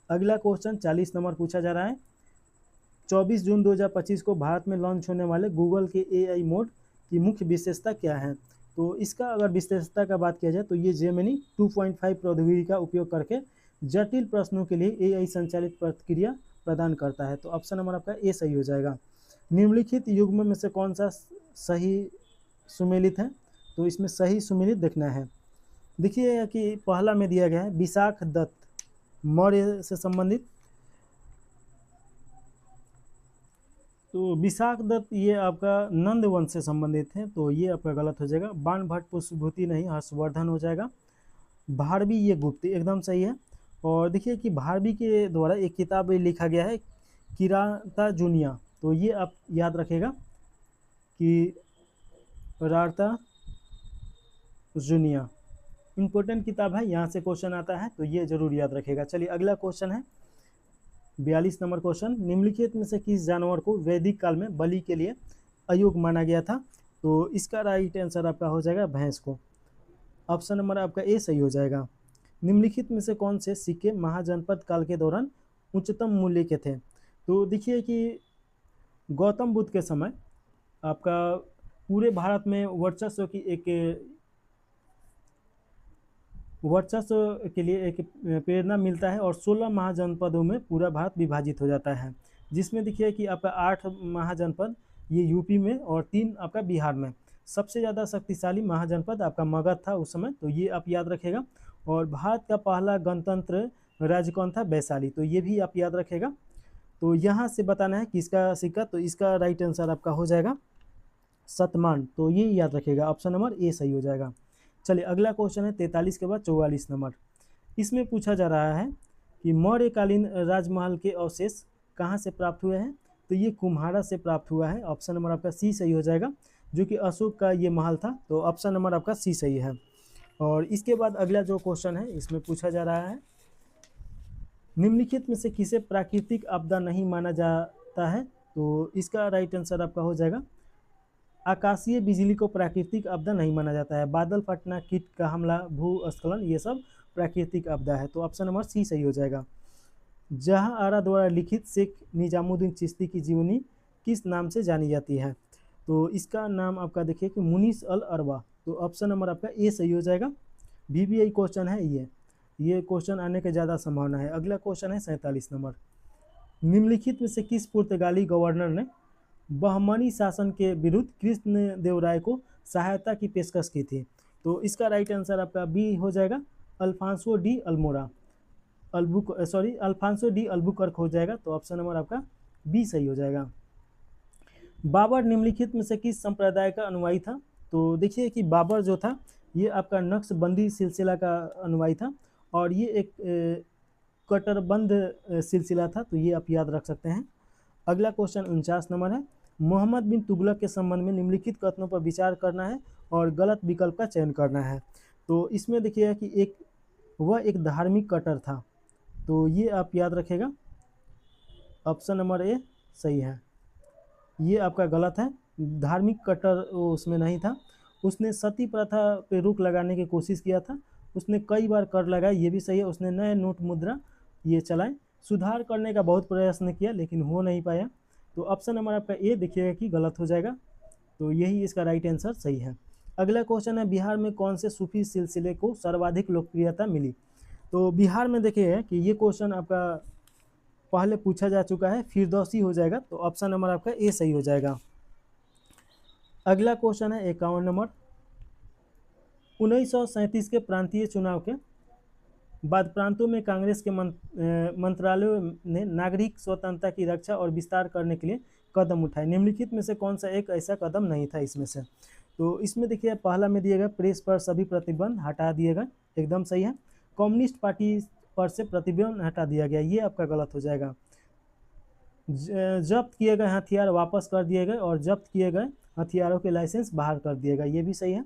अगला क्वेश्चन 40 नंबर पूछा जा रहा है, 24 जून 2025 को भारत में लॉन्च होने वाले गूगल के AI मोड की मुख्य विशेषता क्या है? तो इसका अगर विशेषता का बात किया जाए तो ये जेमिनी 2.5 प्रौद्योगिकी का उपयोग करके जटिल प्रश्नों के लिए AI संचालित प्रतिक्रिया प्रदान करता है। तो ऑप्शन नंबर आपका ए सही हो जाएगा। निम्नलिखित युग्म में से कौन सा सही सुमेलित है? तो इसमें सही सुमेलित देखना है। देखिए कि पहला में दिया गया है विशाख दत्त मौर्य से संबंधित, तो विशाख दत्त ये आपका नंद वंश से संबंधित है, तो ये आपका गलत हो जाएगा। बाण भट्ट पुष्पभूति नहीं, हर्षवर्धन हो जाएगा। भारवी ये गुप्त एकदम सही है। और देखिए कि भारवी के द्वारा एक किताब लिखा गया है किराता जूनिया, तो ये आप याद रखेगा कि किराता जूनिया इंपॉर्टेंट किताब है, यहाँ से क्वेश्चन आता है, तो ये जरूर याद रखेगा। चलिए अगला क्वेश्चन है 42 नंबर क्वेश्चन। निम्नलिखित में से किस जानवर को वैदिक काल में बलि के लिए अयोग्य माना गया था? तो इसका राइट आंसर आपका हो जाएगा भैंस को। ऑप्शन नंबर आपका ए सही हो जाएगा। निम्नलिखित में से कौन से सिक्के महाजनपद काल के दौरान उच्चतम मूल्य के थे? तो देखिए कि गौतम बुद्ध के समय आपका पूरे भारत में वर्चस्व के लिए एक प्रेरणा मिलता है और 16 महाजनपदों में पूरा भारत विभाजित हो जाता है, जिसमें देखिए कि आपका 8 महाजनपद ये यूपी में और 3 आपका बिहार में। सबसे ज़्यादा शक्तिशाली महाजनपद आपका मगध था उस समय, तो ये आप याद रखेगा। और भारत का पहला गणतंत्र राज्य कौन था? वैशाली, तो ये भी आप याद रखेगा। तो यहाँ से बताना है किसका सिक्का, तो इसका राइट आंसर आपका हो जाएगा सतमान, तो ये याद रखेगा। ऑप्शन नंबर ए सही हो जाएगा। चलिए अगला क्वेश्चन है 43 के बाद 44 नंबर। इसमें पूछा जा रहा है कि मौर्यकालीन राजमहल के अवशेष कहाँ से प्राप्त हुए हैं? तो ये कुम्हारा से प्राप्त हुआ है। ऑप्शन नंबर आपका सी सही हो जाएगा, जो कि अशोक का ये महल था, तो ऑप्शन नंबर आपका सी सही है। और इसके बाद अगला जो क्वेश्चन है इसमें पूछा जा रहा है निम्नलिखित में से किसे प्राकृतिक आपदा नहीं माना जाता है? तो इसका राइट आंसर आपका हो जाएगा आकाशीय बिजली को प्राकृतिक आपदा नहीं माना जाता है। बादल फटना, कीट का हमला, भूस्खलन, ये सब प्राकृतिक आपदा है, तो ऑप्शन नंबर सी सही हो जाएगा। जहां आरा द्वारा लिखित शेख निजामुद्दीन चिश्ती की जीवनी किस नाम से जानी जाती है? तो इसका नाम आपका देखिए कि मुनीस अल अरबा, तो ऑप्शन नंबर आपका ए सही हो जाएगा। VBI क्वेश्चन है ये क्वेश्चन आने की ज़्यादा संभावना है। अगला क्वेश्चन है 47 नंबर। निम्नलिखित में से किस पुर्तगाली गवर्नर ने बहमनी शासन के विरुद्ध कृष्ण देव राय को सहायता की पेशकश की थी? तो इसका राइट आंसर आपका बी हो जाएगा अल्फांसो डी अल्बुकर्क हो जाएगा, तो ऑप्शन नंबर आपका बी सही हो जाएगा। बाबर निम्नलिखित में से किस संप्रदाय का अनुयायी था? तो देखिए कि बाबर जो था ये आपका नक्शबंदी सिलसिला का अनुयायी था और ये एक कट्टरबंद सिलसिला था, तो ये आप याद रख सकते हैं। अगला क्वेश्चन 49 नंबर है। मोहम्मद बिन तुगलक के संबंध में निम्नलिखित कथनों पर विचार करना है और गलत विकल्प का चयन करना है। तो इसमें देखिए कि वह एक धार्मिक कट्टर था, तो ये आप याद रखेगा। ऑप्शन नंबर ए सही है, ये आपका गलत है। धार्मिक कट्टर उसमें नहीं था। उसने सती प्रथा पे रोक लगाने की कोशिश किया था। उसने कई बार कर लगाए, ये भी सही है। उसने नए नोट मुद्रा ये चलाए, सुधार करने का बहुत प्रयत्न किया लेकिन हो नहीं पाया। तो ऑप्शन नंबर आपका ए देखिएगा कि गलत हो जाएगा, तो यही इसका राइट आंसर सही है। अगला क्वेश्चन है बिहार में कौन से सूफी सिलसिले को सर्वाधिक लोकप्रियता मिली? तो बिहार में देखिए कि ये क्वेश्चन आपका पहले पूछा जा चुका है, फिरदौसी हो जाएगा, तो ऑप्शन नंबर आपका ए सही हो जाएगा। अगला क्वेश्चन है 51 नंबर। 1937 के प्रांतीय चुनाव के बाद प्रांतों में कांग्रेस के मंत्रालयों ने नागरिक स्वतंत्रता की रक्षा और विस्तार करने के लिए कदम उठाए। निम्नलिखित में से कौन सा एक ऐसा कदम नहीं था इसमें से? तो इसमें देखिए पहला में दिया गया प्रेस पर सभी प्रतिबंध हटा दिए गए, एकदम सही है। कम्युनिस्ट पार्टी पर से प्रतिबंध हटा दिया गया, ये आपका गलत हो जाएगा। जब्त किए गए हथियार वापस कर दिए गए और जब्त किए गए हथियारों के लाइसेंस बाहर कर दिए गए, ये भी सही है।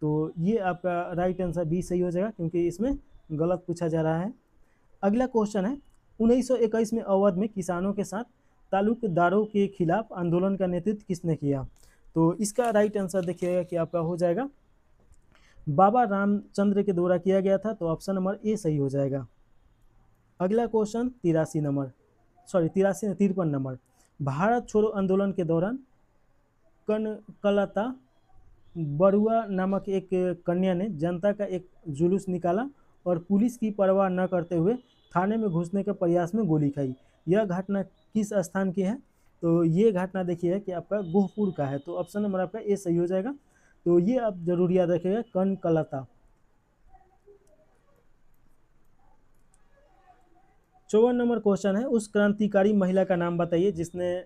तो ये आपका राइट आंसर बी सही हो जाएगा, क्योंकि इसमें गलत पूछा जा रहा है। अगला क्वेश्चन है 1921 में अवध में किसानों के साथ तालुकदारों के खिलाफ आंदोलन का नेतृत्व किसने किया? तो इसका राइट आंसर देखिएगा कि आपका हो जाएगा बाबा रामचंद्र के द्वारा किया गया था, तो ऑप्शन नंबर ए सही हो जाएगा। अगला क्वेश्चन 53 नंबर। भारत छोड़ो आंदोलन के दौरान कनकलता बरुआ नामक एक कन्या ने जनता का एक जुलूस निकाला और पुलिस की परवाह न करते हुए थाने में घुसने के प्रयास में गोली खाई। यह घटना किस स्थान की है? तो ये घटना देखिए कि आपका गोहपुर का है। तो ऑप्शन नंबर आपका ए सही हो जाएगा। तो ये आप जरूर याद रखिएगा, कनकलता। 54 नंबर क्वेश्चन है, उस क्रांतिकारी महिला का नाम बताइए जिसने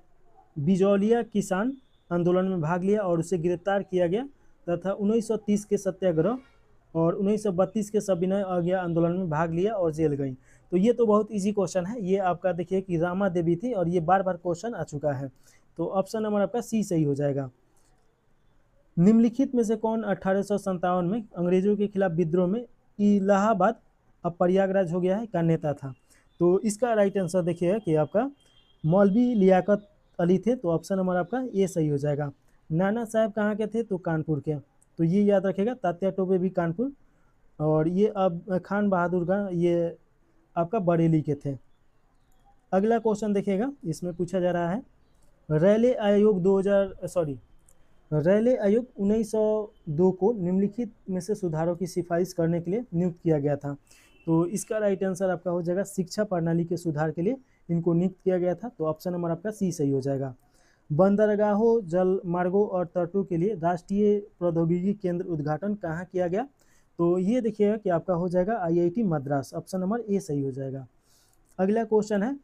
बिजौलिया किसान आंदोलन में भाग लिया और उसे गिरफ्तार किया गया तथा 1930 के सत्याग्रह और 1932 के सविनय अवज्ञा आंदोलन में भाग लिया और जेल गई। तो ये तो बहुत इजी क्वेश्चन है। ये आपका देखिए कि रामा देवी थी और ये बार बार क्वेश्चन आ चुका है। तो ऑप्शन नंबर आपका सी सही हो जाएगा। निम्नलिखित में से कौन 1857 में अंग्रेजों के खिलाफ विद्रोह में इलाहाबाद, अब प्रयागराज हो गया है, का नेता था? तो इसका राइट आंसर देखिएगा कि आपका मौलवी लियाकत अली थे। तो ऑप्शन नंबर आपका ये सही हो जाएगा। नाना साहब कहाँ के थे? तो कानपुर के। तो ये याद रखेगा, तात्या टोपे भी कानपुर, और ये अब खान बहादुर का ये आपका बरेली के थे। अगला क्वेश्चन देखिएगा, इसमें पूछा जा रहा है रैले आयोग 1902 को निम्नलिखित में से सुधारों की सिफारिश करने के लिए नियुक्त किया गया था। तो इसका राइट आंसर आपका हो जाएगा शिक्षा प्रणाली के सुधार के लिए इनको नियुक्त किया गया था। तो ऑप्शन नंबर आपका सी सही हो जाएगा। बंदरगाहों, जल मार्गों और तटों के लिए राष्ट्रीय प्रौद्योगिकी केंद्र उद्घाटन कहाँ किया गया? तो ये देखिएगा कि आपका हो जाएगा IIT Madras. Option number A सही हो जाएगा। अगला क्वेश्चन है,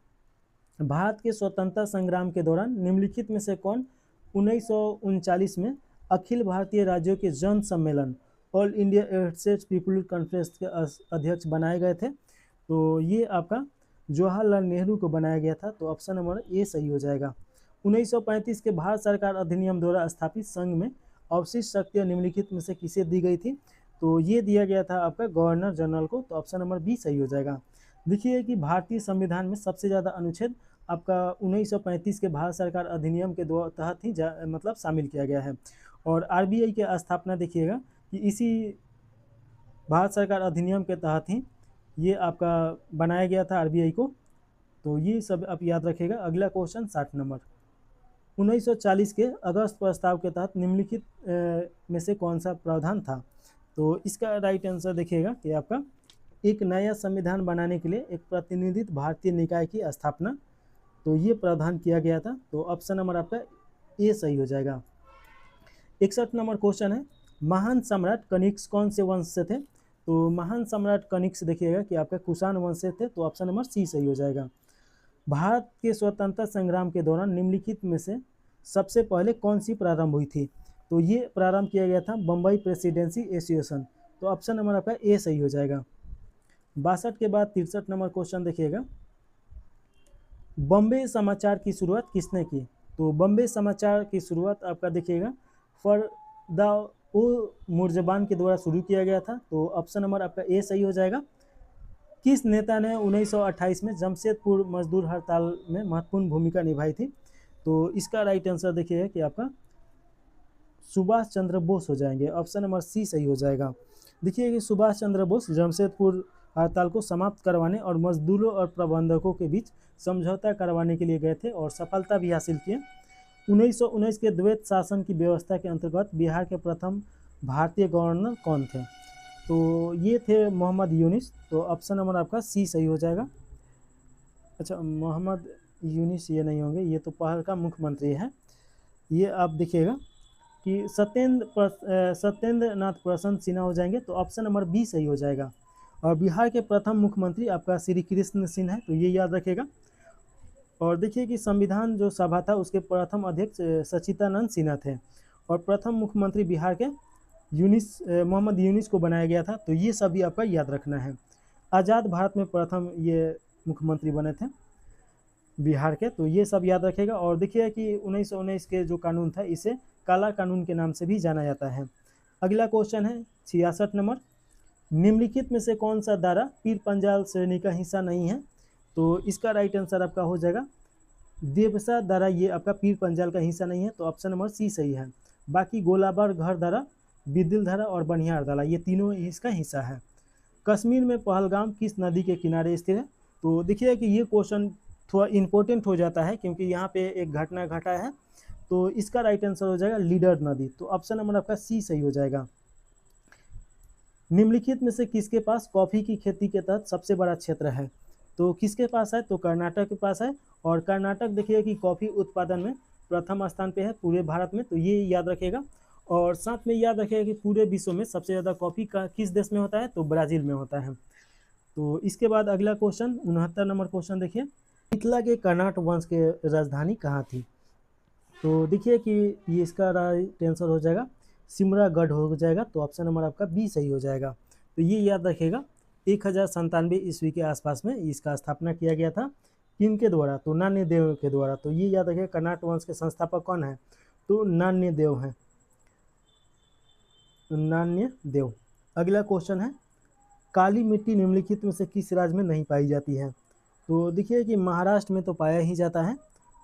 भारत के स्वतंत्रता संग्राम के दौरान निम्नलिखित में से कौन 1939 में अखिल भारतीय राज्यों के जन सम्मेलन all India AIDS people's conference के अध्यक्ष बनाए गए थे? तो ये आपका जवाहरलाल नेहरू को बनाया गया था। तो ऑप्शन नंबर ए सही हो जाएगा। 1935 के भारत सरकार अधिनियम द्वारा स्थापित संघ में अवशिष्ट शक्तियाँ निम्नलिखित में से किसे दी गई थी? तो ये दिया गया था आपका गवर्नर जनरल को। तो ऑप्शन नंबर बी सही हो जाएगा। देखिए कि भारतीय संविधान में सबसे ज़्यादा अनुच्छेद आपका 1935 के भारत सरकार अधिनियम के तहत ही मतलब शामिल किया गया है। और RBI की स्थापना देखिएगा कि इसी भारत सरकार अधिनियम के तहत ही ये आपका बनाया गया था RBI को। तो ये सब आप याद रखिएगा। अगला क्वेश्चन 60 नंबर, 1940 के अगस्त प्रस्ताव के तहत निम्नलिखित में से कौन सा प्रावधान था? तो इसका राइट आंसर देखिएगा कि आपका एक नया संविधान बनाने के लिए एक प्रतिनिधित्व भारतीय निकाय की स्थापना, तो ये प्रावधान किया गया था। तो ऑप्शन नंबर आपका ए सही हो जाएगा। 61 नंबर क्वेश्चन है, महान सम्राट कनिष्क कौन से वंश से थे? तो महान सम्राट कनिष्क देखिएगा कि आपका कुषाण वंश से थे। तो ऑप्शन नंबर सी सही हो जाएगा। भारत के स्वतंत्रता संग्राम के दौरान निम्नलिखित में से सबसे पहले कौन सी प्रारंभ हुई थी? तो ये प्रारंभ किया गया था बम्बई प्रेसिडेंसी एसोसिएशन। तो ऑप्शन नंबर आपका ए सही हो जाएगा। 62 के बाद 63 नंबर क्वेश्चन देखिएगा, बॉम्बे समाचार की शुरुआत किसने की? तो बॉम्बे समाचार की शुरुआत आपका देखिएगा फरदाउ मुर्जबान के द्वारा शुरू किया गया था। तो ऑप्शन नंबर आपका ए सही हो जाएगा। किस नेता ने 1928 में जमशेदपुर मजदूर हड़ताल में महत्वपूर्ण भूमिका निभाई थी? तो इसका राइट आंसर देखिएगा कि आपका सुभाष चंद्र बोस हो जाएंगे। ऑप्शन नंबर सी सही हो जाएगा। देखिए कि सुभाष चंद्र बोस जमशेदपुर हड़ताल को समाप्त करवाने और मजदूरों और प्रबंधकों के बीच समझौता करवाने के लिए गए थे और सफलता भी हासिल किए। 1919 के द्वैत शासन की व्यवस्था के अंतर्गत बिहार के प्रथम भारतीय गवर्नर कौन थे? तो ये थे मोहम्मद यूनिस। तो ऑप्शन नंबर आपका सी सही हो जाएगा। अच्छा, मोहम्मद यूनिस ये नहीं होंगे, ये तो पहल का मुख्यमंत्री है। ये आप देखिएगा कि सत्येंद्र नाथ प्रसन्न सिन्हा हो जाएंगे। तो ऑप्शन नंबर बी सही हो जाएगा। और बिहार के प्रथम मुख्यमंत्री आपका श्री कृष्ण सिंह है। तो ये याद रखेगा। और देखिए कि संविधान जो सभा था उसके प्रथम अध्यक्ष सच्चिदानंद सिन्हा थे और प्रथम मुख्यमंत्री बिहार के मोहम्मद यूनिस को बनाया गया था। तो ये सभी आपका याद रखना है। आज़ाद भारत में प्रथम ये मुख्यमंत्री बने थे बिहार के। तो ये सब याद रखेगा। और देखिए कि 1919 के जो कानून था इसे काला कानून के नाम से भी जाना जाता है। अगला क्वेश्चन है 66 नंबर, निम्नलिखित में से कौन सा दारा पीर पंजाल श्रेणी का हिस्सा नहीं है? तो इसका राइट आंसर आपका हो जाएगा देवसा दारा, ये आपका पीर पंजाल का हिस्सा नहीं है। तो ऑप्शन नंबर सी सही है। बाकी गोलाबार घर दारा, बिदिल धारा और बनिहार दारा ये तीनों इसका हिस्सा है। कश्मीर में पहलगाम किस नदी के किनारे स्थित है? तो देखिए कि ये क्वेश्चन थोड़ा इम्पोर्टेंट हो जाता है क्योंकि यहाँ पे एक घटना घटा है। तो इसका राइट आंसर हो जाएगा लीडर नदी। तो ऑप्शन नंबर आपका सी सही हो जाएगा। निम्नलिखित में से किसके पास कॉफी की खेती के तहत सबसे बड़ा क्षेत्र है? तो किसके पास है? तो कर्नाटक के पास है। और कर्नाटक देखिए कि कॉफी उत्पादन में प्रथम स्थान पे है पूरे भारत में, तो ये याद रखिएगा। और साथ में याद रखिएगा कि पूरे विश्व में सबसे ज़्यादा कॉफी का किस देश में होता है? तो ब्राज़ील में होता है। तो इसके बाद अगला क्वेश्चन 69 नंबर क्वेश्चन देखिए, मिथिला के कर्नाट वंश के राजधानी कहाँ थी? तो देखिए कि ये इसका राइट आंसर हो जाएगा सिमरागढ़ हो जाएगा। तो ऑप्शन नंबर आपका बी सही हो जाएगा। तो ये याद रखिएगा 1097 ईस्वी के आसपास में इसका स्थापना किया गया था। किनके द्वारा? तो नान्य देव के द्वारा। तो ये याद रखिएगा कर्नाट वंश के संस्थापक कौन है? तो नान्य देव हैं, नान्य देव। अगला क्वेश्चन है, काली मिट्टी निम्नलिखित में से किस राज्य में नहीं पाई जाती है? तो देखिए कि महाराष्ट्र में तो पाया ही जाता है,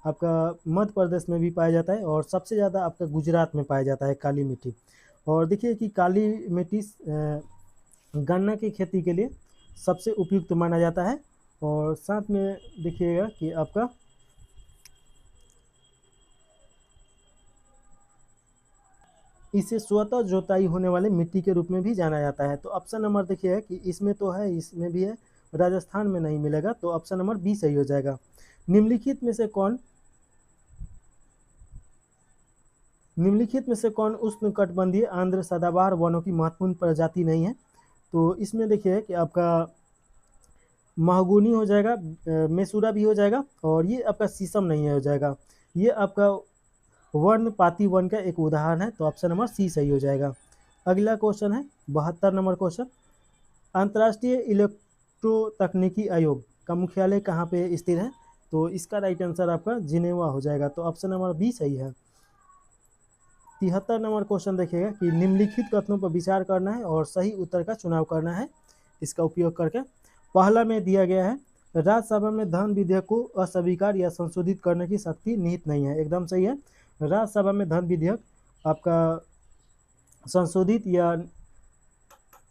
आपका मध्य प्रदेश में भी पाया जाता है, और सबसे ज़्यादा आपका गुजरात में पाया जाता है काली मिट्टी। और देखिए कि काली मिट्टी गन्ना की खेती के लिए सबसे उपयुक्त माना जाता है। और साथ में देखिएगा कि आपका इसे स्वतः जोताई होने वाले मिट्टी के रूप में भी जाना जाता है। तो ऑप्शन नंबर देखिए कि इसमें तो है, इसमें भी है, राजस्थान में नहीं मिलेगा। तो ऑप्शन नंबर बी सही हो जाएगा। निम्नलिखित में से कौन उष्णकटिबंधीय आंध्र सदाबहार वनों की महत्वपूर्ण प्रजाति नहीं है? तो इसमें देखिए कि आपका महोगनी हो जाएगा, मेसूरा भी हो जाएगा, और ये आपका शीशम नहीं हो जाएगा। ये आपका वर्णपाती वन का एक उदाहरण है। तो ऑप्शन नंबर सी सही हो जाएगा। अगला क्वेश्चन है 72 नंबर क्वेश्चन, अंतर्राष्ट्रीय इलेक्ट्रो तकनीकी आयोग का मुख्यालय कहाँ पे स्थित है? तो इसका राइट आंसर आपका जिनेवा हो जाएगा। तो ऑप्शन नंबर बी सही है। 73 नंबर क्वेश्चन देखिएगा कि निम्नलिखित कथनों पर विचार करना है और सही उत्तर का चुनाव करना है इसका उपयोग करके। पहला में दिया गया है, राज्यसभा में धन विधेयक को अस्वीकार या संशोधित करने की शक्ति निहित नहीं है। एकदम सही है, राज्यसभा में धन विधेयक आपका संशोधित या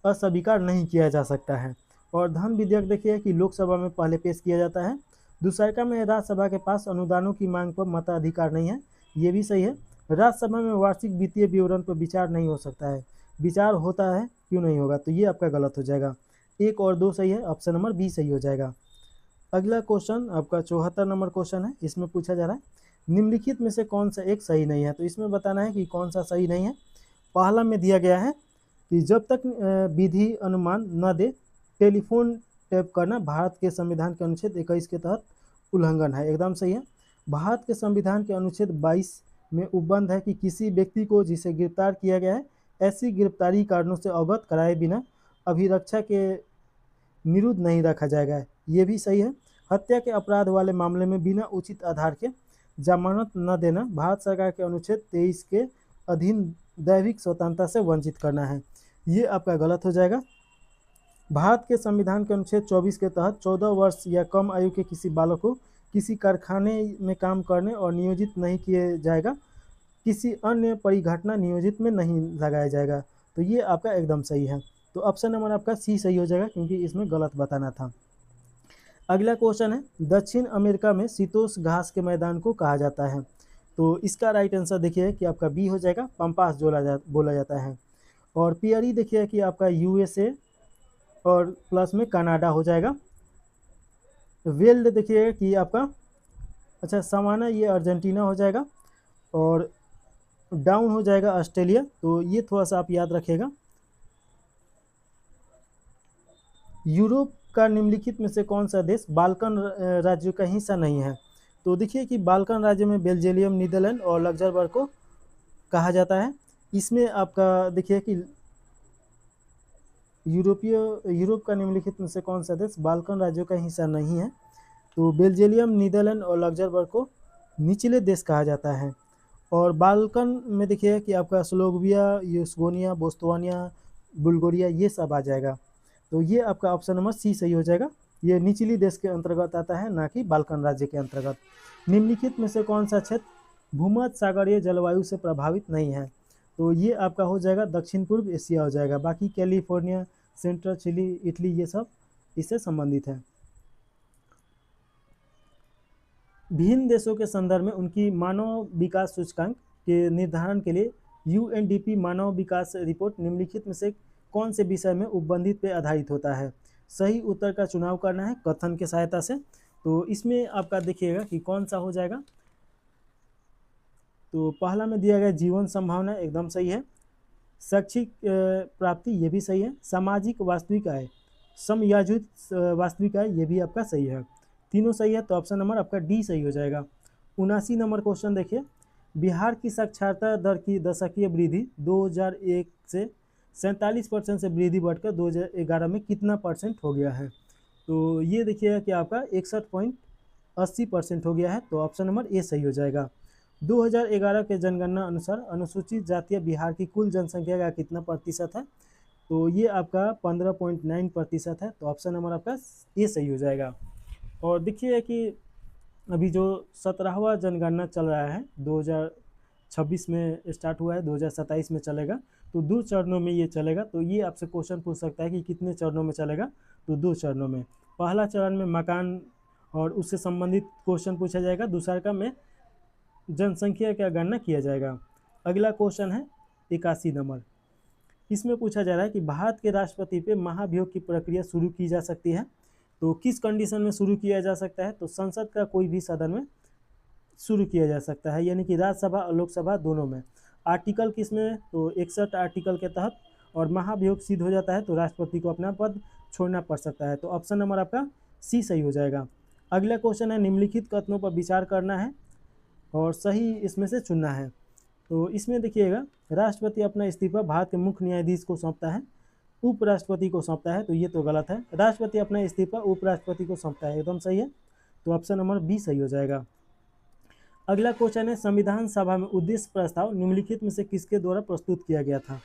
अस्वीकार नहीं किया जा सकता है। और धन विधेयक देखिए कि लोकसभा में पहले पेश किया जाता है। दूसरा में राज्यसभा के पास अनुदानों की मांग पर मताधिकार नहीं है, ये भी सही है। राज्यसभा में वार्षिक वित्तीय विवरण पर विचार नहीं हो सकता है, विचार होता है क्यों नहीं होगा? तो ये आपका गलत हो जाएगा। 1 और 2 सही है, ऑप्शन नंबर बी सही हो जाएगा। अगला क्वेश्चन आपका 74 नंबर क्वेश्चन है। इसमें पूछा जा रहा है निम्नलिखित में से कौन सा एक सही नहीं है? तो इसमें बताना है कि कौन सा सही नहीं है। पहला में दिया गया है कि जब तक विधि अनुमान न दे टेलीफोन टैप करना भारत के संविधान के अनुच्छेद 21 के तहत उल्लंघन है। एकदम सही है। भारत के संविधान के अनुच्छेद 22 में उपबंध है कि किसी व्यक्ति को जिसे गिरफ्तार किया गया है ऐसी गिरफ्तारी कारणों से अवगत कराए बिना अभिरक्षा के निरुद्ध नहीं रखा जाएगा, ये भी सही है। हत्या के अपराध वाले मामले में बिना उचित आधार के जमानत न देना भारत सरकार के अनुच्छेद 23 के अधीन दैविक स्वतंत्रता से वंचित करना है, ये आपका गलत हो जाएगा। भारत के संविधान के अनुच्छेद 24 के तहत 14 वर्ष या कम आयु के किसी बालक को किसी कारखाने में काम करने और नियोजित नहीं किया जाएगा, किसी अन्य परिघटना नियोजित में नहीं लगाया जाएगा। तो ये आपका एकदम सही है। तो ऑप्शन नंबर आपका सी सही हो जाएगा क्योंकि इसमें गलत बताना था। अगला क्वेश्चन है, दक्षिण अमेरिका में शीतोष्ण घास के मैदान को कहा जाता है? तो इसका राइट आंसर देखिए कि आपका बी हो जाएगा, पंपास बोला जाता है। और पियरी देखिए कि आपका यूएसए और प्लस में कनाडा हो जाएगा। वेल्ड देखिए कि आपका अच्छा सवाना ये अर्जेंटीना हो जाएगा, और डाउन हो जाएगा ऑस्ट्रेलिया। तो ये थोड़ा सा आप याद रखिएगा। यूरोप का निम्नलिखित में से कौन सा देश बाल्कन राज्यों का हिस्सा नहीं है? तो देखिए कि बाल्कन राज्य में बेल्जियम, नीदरलैंड और लग्जमबर्ग को कहा जाता है। इसमें आपका देखिए कि यूरोप का निम्नलिखित में से कौन सा देश बाल्कन राज्यों का हिस्सा नहीं है? तो बेल्जियम, नीदरलैंड और लग्जमबर्ग को निचले देश कहा जाता है। और बाल्कन में देखिए कि आपका स्लोवाकिया, यूगोस्लाविया, बोस्निया, बुल्गारिया ये सब आ जाएगा। तो ये आपका ऑप्शन नंबर सी सही हो जाएगा। ये निचली देश के अंतर्गत आता है, ना कि बाल्कन राज्य के अंतर्गत। निम्नलिखित में से कौन सा क्षेत्र भूमध्य सागरीय जलवायु से प्रभावित नहीं है? तो ये आपका हो जाएगा दक्षिण पूर्व एशिया हो जाएगा। बाकी कैलिफोर्निया, सेंट्रल, चिली, इटली ये सब इससे संबंधित है। भिन्न देशों के संदर्भ में उनकी मानव विकास सूचकांक के निर्धारण के लिए यूएनडीपी मानव विकास रिपोर्ट निम्नलिखित में से कौन से विषय में उपबंधित पे आधारित होता है। सही उत्तर का चुनाव करना है कथन की सहायता से। तो इसमें आपका देखिएगा कि कौन सा हो जाएगा। तो पहला में दिया गया जीवन संभावना एकदम सही है। शैक्षिक प्राप्ति ये भी सही है। सामाजिक वास्तविक आय, समयाजित वास्तविक आय ये भी आपका सही है। तीनों सही है तो ऑप्शन नंबर आपका डी सही हो जाएगा। 79 नंबर क्वेश्चन देखिए, बिहार की साक्षरता दर की दशकीय वृद्धि 2001 से 47% से वृद्धि बढ़कर 2011 में कितना परसेंट हो गया है। तो ये देखिएगा कि आपका 61.80% हो गया है। तो ऑप्शन नंबर ए सही हो जाएगा। 2011 के जनगणना अनुसार अनुसूचित जातीय बिहार की कुल जनसंख्या का कितना प्रतिशत है। तो ये आपका 15.9% है। तो ऑप्शन नंबर आपका ए सही हो जाएगा। और देखिए कि अभी जो 17वां जनगणना चल रहा है 2026 में स्टार्ट हुआ है, 2027 में चलेगा। तो 2 चरणों में ये चलेगा। तो ये आपसे क्वेश्चन पूछ सकता है कि कितने चरणों में चलेगा। तो 2 चरणों में। पहला चरण में मकान और उससे संबंधित क्वेश्चन पूछा जाएगा। दूसरा का में जनसंख्या का गणना किया जाएगा। अगला क्वेश्चन है 81 नंबर। इसमें पूछा जा रहा है कि भारत के राष्ट्रपति पे महाभियोग की प्रक्रिया शुरू की जा सकती है। तो किस कंडीशन में शुरू किया जा सकता है। तो संसद का कोई भी सदन में शुरू किया जा सकता है, यानी कि राज्यसभा और लोकसभा दोनों में। आर्टिकल किस में, तो 61 आर्टिकल के तहत। और महाभियोग सिद्ध हो जाता है तो राष्ट्रपति को अपना पद छोड़ना पड़ सकता है। तो ऑप्शन नंबर आपका सी सही हो जाएगा। अगला क्वेश्चन है निम्नलिखित कथनों पर विचार करना है और सही इसमें से चुनना है। तो इसमें देखिएगा, राष्ट्रपति अपना इस्तीफा भारत के मुख्य न्यायाधीश को सौंपता है, उपराष्ट्रपति को सौंपता है। तो ये तो गलत है। राष्ट्रपति अपना इस्तीफा उपराष्ट्रपति को सौंपता है, एकदम सही है। तो ऑप्शन नंबर बी सही हो जाएगा। अगला क्वेश्चन है संविधान सभा में उद्देश्य प्रस्ताव निम्नलिखित में से किसके द्वारा प्रस्तुत किया गया था।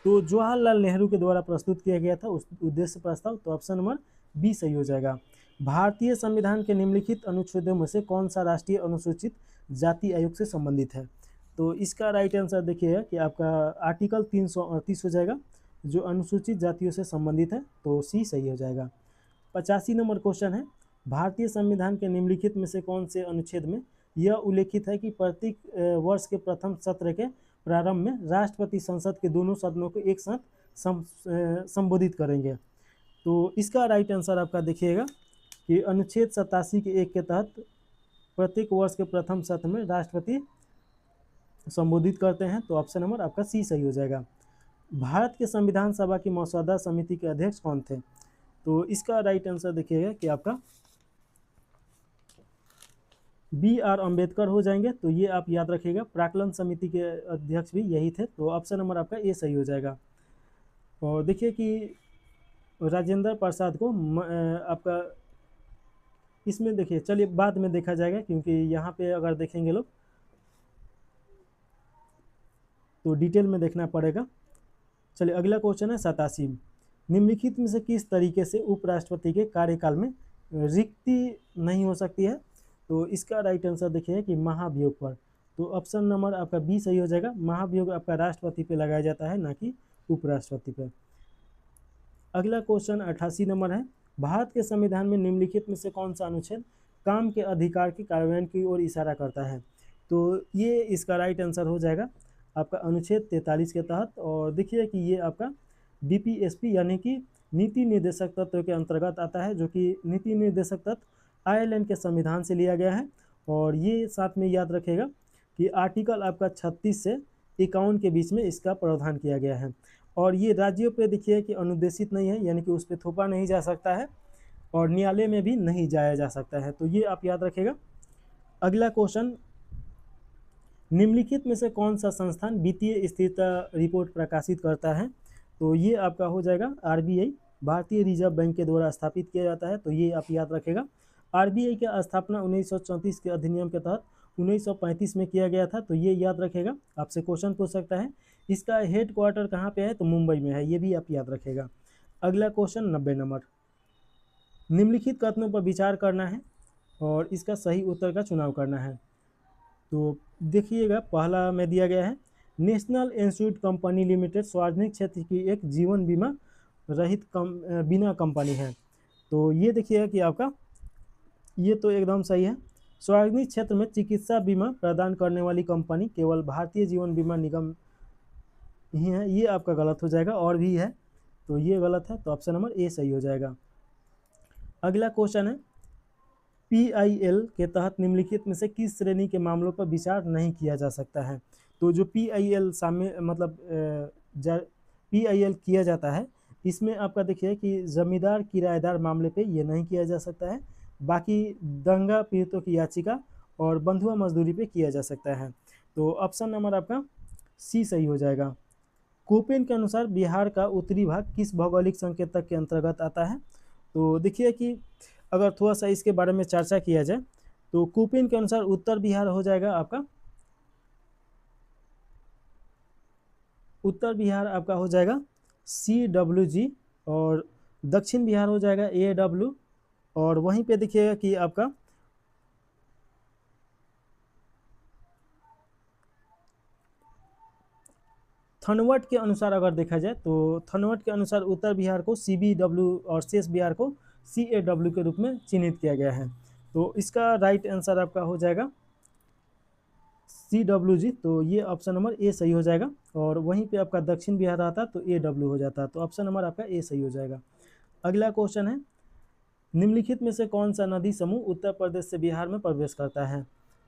तो जवाहरलाल नेहरू के द्वारा प्रस्तुत किया गया था उस उद्देश्य प्रस्ताव। तो ऑप्शन नंबर बी सही हो जाएगा। भारतीय संविधान के निम्नलिखित अनुच्छेदों में से कौन सा राष्ट्रीय अनुसूचित जाति आयोग से संबंधित है। तो इसका राइट आंसर देखिएगा कि आपका आर्टिकल 338 हो जाएगा, जो अनुसूचित जातियों से संबंधित है। तो सी सही हो जाएगा। 85 नंबर क्वेश्चन है, भारतीय संविधान के निम्नलिखित में से कौन से अनुच्छेद में यह उल्लेखित है कि प्रत्येक वर्ष के प्रथम सत्र के प्रारंभ में राष्ट्रपति संसद के दोनों सदनों को एक साथ संबोधित करेंगे। तो इसका राइट आंसर आपका देखिएगा कि अनुच्छेद 87 के 1 के तहत प्रत्येक वर्ष के प्रथम सत्र में राष्ट्रपति संबोधित करते हैं। तो ऑप्शन नंबर आपका सी सही हो जाएगा। भारत के संविधान सभा की मसौदा समिति के अध्यक्ष कौन थे। तो इसका राइट आंसर देखिएगा कि आपका बी आर अम्बेडकर हो जाएंगे। तो ये आप याद रखिएगा, प्राक्कलन समिति के अध्यक्ष भी यही थे। तो ऑप्शन नंबर आपका ए सही हो जाएगा। और देखिए कि राजेंद्र प्रसाद को आपका इसमें देखिए, चलिए बाद में देखा जाएगा, क्योंकि यहाँ पे अगर देखेंगे लोग तो डिटेल में देखना पड़ेगा। चलिए अगला क्वेश्चन है 87। निम्नलिखित में से किस तरीके से उपराष्ट्रपति के कार्यकाल में रिक्ति नहीं हो सकती है। तो इसका राइट आंसर देखिए कि महाभियोग पर। तो ऑप्शन नंबर आपका बी सही हो जाएगा। महाभियोग आपका राष्ट्रपति पे लगाया जाता है, ना कि उपराष्ट्रपति पे। अगला क्वेश्चन 88 नंबर है, भारत के संविधान में निम्नलिखित में से कौन सा अनुच्छेद काम के अधिकार की कार्यान्वयन की ओर इशारा करता है। तो ये इसका राइट आंसर हो जाएगा आपका अनुच्छेद 43 के तहत। और देखिए कि ये आपका डीपीएसपी यानी कि नीति निर्देशक तत्व के अंतर्गत आता है, जो कि नीति निर्देशक तत्व आयरलैंड के संविधान से लिया गया है। और ये साथ में याद रखेगा कि आर्टिकल आपका 36 से 51 के बीच में इसका प्रावधान किया गया है। और ये राज्यों पे देखिए कि अनुदेशित नहीं है, यानी कि उस पर थोपा नहीं जा सकता है और न्यायालय में भी नहीं जाया जा सकता है। तो ये आप याद रखेगा। अगला क्वेश्चन, निम्नलिखित में से कौन सा संस्थान वित्तीय स्थिरता रिपोर्ट प्रकाशित करता है। तो ये आपका हो जाएगा आरबीआई, भारतीय रिजर्व बैंक के द्वारा स्थापित किया जाता है। तो ये आप याद रखेगा। आरबीआई की स्थापना 1934 के अधिनियम के तहत 1935 में किया गया था। तो ये याद रखेगा, आपसे क्वेश्चन पूछ सकता है इसका हेड क्वार्टर कहाँ पे है। तो मुंबई में है, ये भी आप याद रखेगा। अगला क्वेश्चन 90 नंबर, निम्नलिखित कथनों पर विचार करना है और इसका सही उत्तर का चुनाव करना है। तो देखिएगा, पहला में दिया गया है, नेशनल इंश्योरेंस कंपनी लिमिटेड सार्वजनिक क्षेत्र की एक जीवन बीमा रहित बीमा कंपनी है। तो ये देखिएगा कि आपका ये तो एकदम सही है। सार्वजनिक क्षेत्र में चिकित्सा बीमा प्रदान करने वाली कंपनी केवल भारतीय जीवन बीमा निगम ही है, ये आपका गलत हो जाएगा, और भी है तो ये गलत है, तो ऑप्शन नंबर ए सही हो जाएगा। अगला क्वेश्चन है, PIL के तहत निम्नलिखित में से किस श्रेणी के मामलों पर विचार नहीं किया जा सकता है। तो जो PIL सामने मतलब PIL किया जाता है, इसमें आपका देखिए कि जमींदार किराएदार मामले पे ये नहीं किया जा सकता है, बाकी दंगा पीड़ितों की याचिका और बंधुआ मजदूरी पे किया जा सकता है। तो ऑप्शन नंबर आपका सी सही हो जाएगा। कोपेन के अनुसार बिहार का उत्तरी भाग किस भौगोलिक संकेतक के अंतर्गत आता है। तो देखिए कि अगर थोड़ा सा इसके बारे में चर्चा किया जाए तो कोपेन के अनुसार उत्तर बिहार हो जाएगा आपका, उत्तर बिहार आपका हो जाएगा CWG, और दक्षिण बिहार हो जाएगा AW, और वहीं पे देखिएगा कि आपका थनवट के अनुसार अगर देखा जाए तो थनवट के अनुसार उत्तर बिहार को CBW और शेष बिहार को CAW के रूप में चिन्हित किया गया है। तो इसका राइट आंसर आपका हो जाएगा CWG, तो ये ऑप्शन नंबर ए सही हो जाएगा। और वहीं पे आपका दक्षिण बिहार आता तो AW हो जाता, तो ऑप्शन नंबर आपका ए सही हो जाएगा। अगला क्वेश्चन है, निम्नलिखित में से कौन सा नदी समूह उत्तर प्रदेश से बिहार में प्रवेश करता है।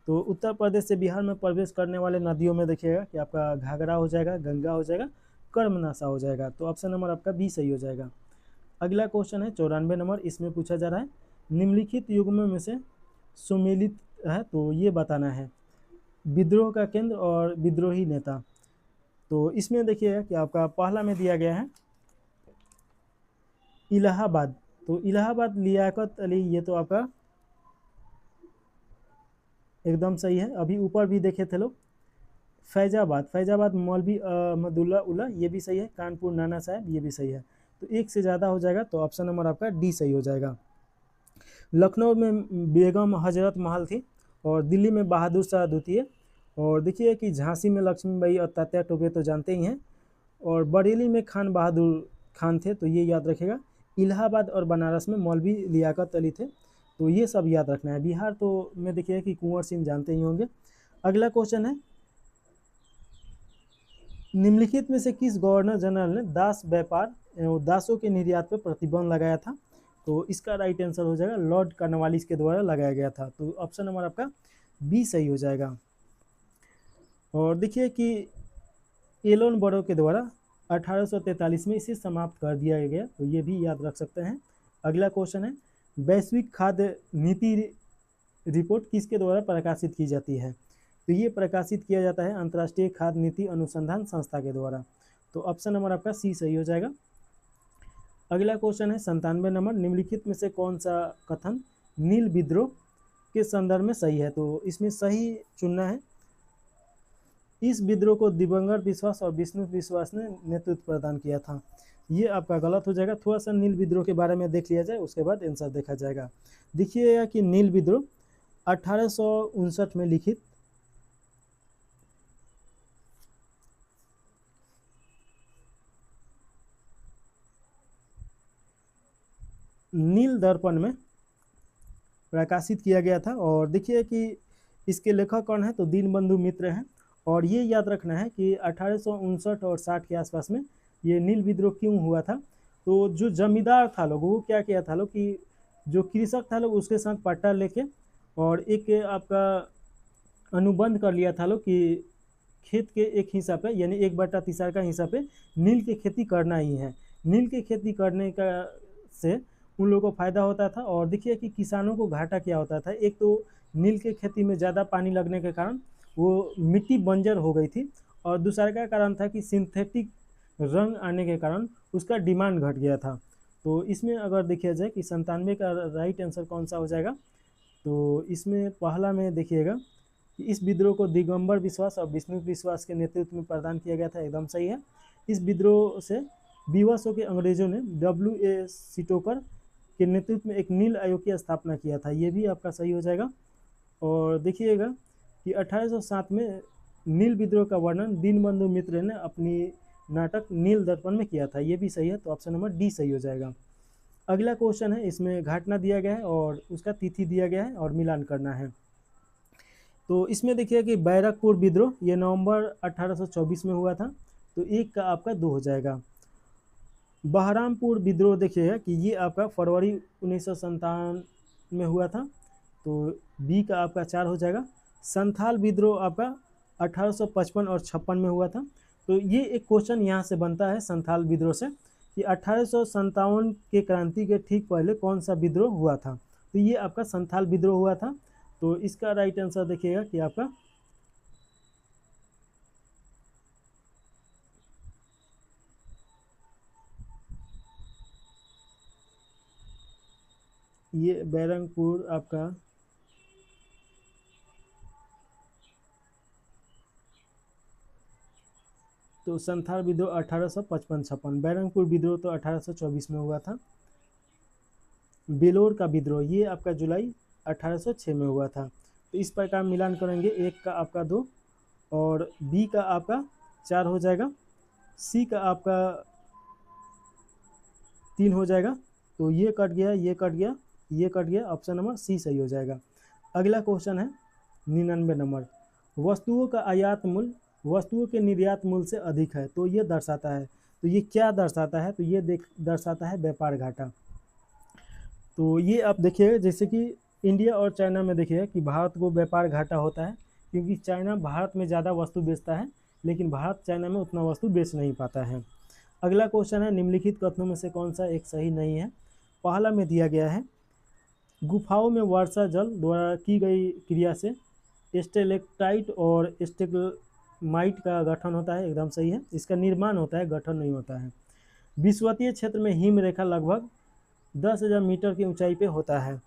तो उत्तर प्रदेश से बिहार में प्रवेश करने वाले नदियों में देखिएगा कि आपका घाघरा हो जाएगा, गंगा हो जाएगा, कर्मनाशा हो जाएगा, तो ऑप्शन नंबर आपका बी सही हो जाएगा। अगला क्वेश्चन है 94 नंबर, इसमें पूछा जा रहा है निम्नलिखित युग्मों में से सुमेलित है, तो ये बताना है विद्रोह का केंद्र और विद्रोही नेता। तो इसमें देखिएगा कि आपका पहला में दिया गया है इलाहाबाद, तो इलाहाबाद लियाकत अली, ये तो आपका एकदम सही है। अभी ऊपर भी देखे थे लोग फैजाबाद, फैजाबाद मौलवी अहमदुल्ला उल्ला, ये भी सही है। कानपुर नाना साहब, ये भी सही है। तो एक से ज़्यादा हो जाएगा, तो ऑप्शन नंबर आपका डी सही हो जाएगा। लखनऊ में बेगम हजरत महल थी, और दिल्ली में बहादुर शाह द्वितीय, और देखिए कि झांसी में लक्ष्मीबाई और तात्या टोपे तो जानते ही हैं, और बरेली में खान बहादुर खान थे, तो ये याद रखेगा। इलाहाबाद और बनारस में मौलवी लियाकत अली थे, तो ये सब याद रखना है। बिहार तो में देखिए कि कुंवर सिंह जानते ही होंगे। अगला क्वेश्चन है, निम्नलिखित में से किस गवर्नर जनरल ने दास व्यापार एवं दासों के निर्यात पर प्रतिबंध लगाया था। तो इसका राइट आंसर हो जाएगा लॉर्ड कॉर्नवालिस के द्वारा लगाया गया था, तो ऑप्शन नंबर आपका बी सही हो जाएगा। और देखिए कि एलोन बरो के द्वारा 1843 में इसे समाप्त कर दिया गया, तो ये भी याद रख सकते हैं। अगला क्वेश्चन है, वैश्विक खाद्य नीति रिपोर्ट किसके द्वारा प्रकाशित की जाती है। तो ये प्रकाशित किया जाता है अंतर्राष्ट्रीय खाद्य नीति अनुसंधान संस्था के द्वारा, तो ऑप्शन नंबर आपका सी सही हो जाएगा। अगला क्वेश्चन है 97 नंबर, निम्नलिखित में से कौन सा कथन नील विद्रोह के संदर्भ में सही है। तो इसमें सही चुनना है, इस विद्रोह को दिवंगत विश्वास और विष्णु विश्वास ने नेतृत्व प्रदान किया था, ये आपका गलत हो जाएगा। थोड़ा सा नील विद्रोह के बारे में देख लिया जाए, उसके बाद आंसर देखा जाएगा। देखिएगा कि नील विद्रोह 1859 में लिखित नील दर्पण में प्रकाशित किया गया था, और देखिए कि इसके लेखक कौन है, तो दीनबंधु मित्र हैं। और ये याद रखना है कि 1859 और 60 के आसपास में ये नील विद्रोह क्यों हुआ था। तो जो जमींदार था लोग, वो क्या किया था लोग कि जो कृषक था लोग उसके साथ पट्टा लेके और एक आपका अनुबंध कर लिया था लोग कि खेत के एक हिस्सा पे, यानी 1/3 का हिस्सा पे नील की खेती करना ही है। नील की खेती करने का से उन लोगों को फायदा होता था, और देखिए कि किसानों को घाटा क्या होता था। एक तो नील के खेती में ज़्यादा पानी लगने के कारण वो मिट्टी बंजर हो गई थी, और दूसरा का कारण था कि सिंथेटिक रंग आने के कारण उसका डिमांड घट गया था। तो इसमें अगर देखिए जाए कि 97 का राइट आंसर कौन सा हो जाएगा, तो इसमें पहला में देखिएगा कि इस विद्रोह को दिगंबर विश्वास और विष्णु विश्वास के नेतृत्व में प्रदान किया गया था, एकदम सही है। इस विद्रोह से विवश होकर अंग्रेजों ने WA सीटोकर के नेतृत्व में एक नील आयोग की स्थापना किया था, ये भी आपका सही हो जाएगा। और देखिएगा कि 1807 में नील विद्रोह का वर्णन दीनबंधु मित्र ने अपनी नाटक नील दर्पण में किया था, ये भी सही है, तो ऑप्शन नंबर डी सही हो जाएगा। अगला क्वेश्चन है, इसमें घटना दिया गया है और उसका तिथि दिया गया है और मिलान करना है। तो इसमें देखिए कि बैरकपुर विद्रोह ये नवंबर 1824 में हुआ था, तो एक का आपका 2 हो जाएगा। बहरामपुर विद्रोह देखिएगा कि ये आपका फरवरी 1957 में हुआ था, तो बी का आपका 4 हो जाएगा। संथाल विद्रोह आपका 1855 और 56 में हुआ था, तो ये एक क्वेश्चन यहाँ से बनता है संथाल विद्रोह से कि 1857 के क्रांति के ठीक पहले कौन सा विद्रोह हुआ था, तो ये आपका संथाल विद्रोह हुआ था। तो इसका राइट आंसर देखिएगा कि आपका ये बैरकपुर आपका तो संथाल विद्रोह 1855-56, बैरकपुर विद्रोह तो 1824 में हुआ था। बेलोर का विद्रोह ये आपका जुलाई 1806 में हुआ था। तो इस प्रकार मिलान करेंगे, एक का आपका 2 और बी का आपका 4 हो जाएगा, सी का आपका 3 हो जाएगा, तो ये कट गया, ये कट गया, ये कट गया, ऑप्शन नंबर सी सही हो जाएगा। अगला क्वेश्चन है 99 नंबर, वस्तुओं का आयात मूल्य वस्तुओं के निर्यात मूल्य से अधिक है, तो ये दर्शाता है, तो ये क्या दर्शाता है, तो ये दर्शाता है व्यापार घाटा। तो ये आप देखिए जैसे कि इंडिया और चाइना में देखिए कि भारत को व्यापार घाटा होता है, क्योंकि चाइना भारत में ज़्यादा वस्तु बेचता है, लेकिन भारत चाइना में उतना वस्तु बेच नहीं पाता है। अगला क्वेश्चन है निम्नलिखित कथनों में से कौन सा एक सही नहीं है। पहला में दिया गया है गुफाओं में वर्षा जल द्वारा की गई क्रिया से स्टेलेक्टाइट और स्टेगमाइट का गठन होता है, एकदम सही है, इसका निर्माण होता है, गठन नहीं होता है। विषुवतीय क्षेत्र में हिम रेखा लगभग 10,000 मीटर की ऊंचाई पे होता है,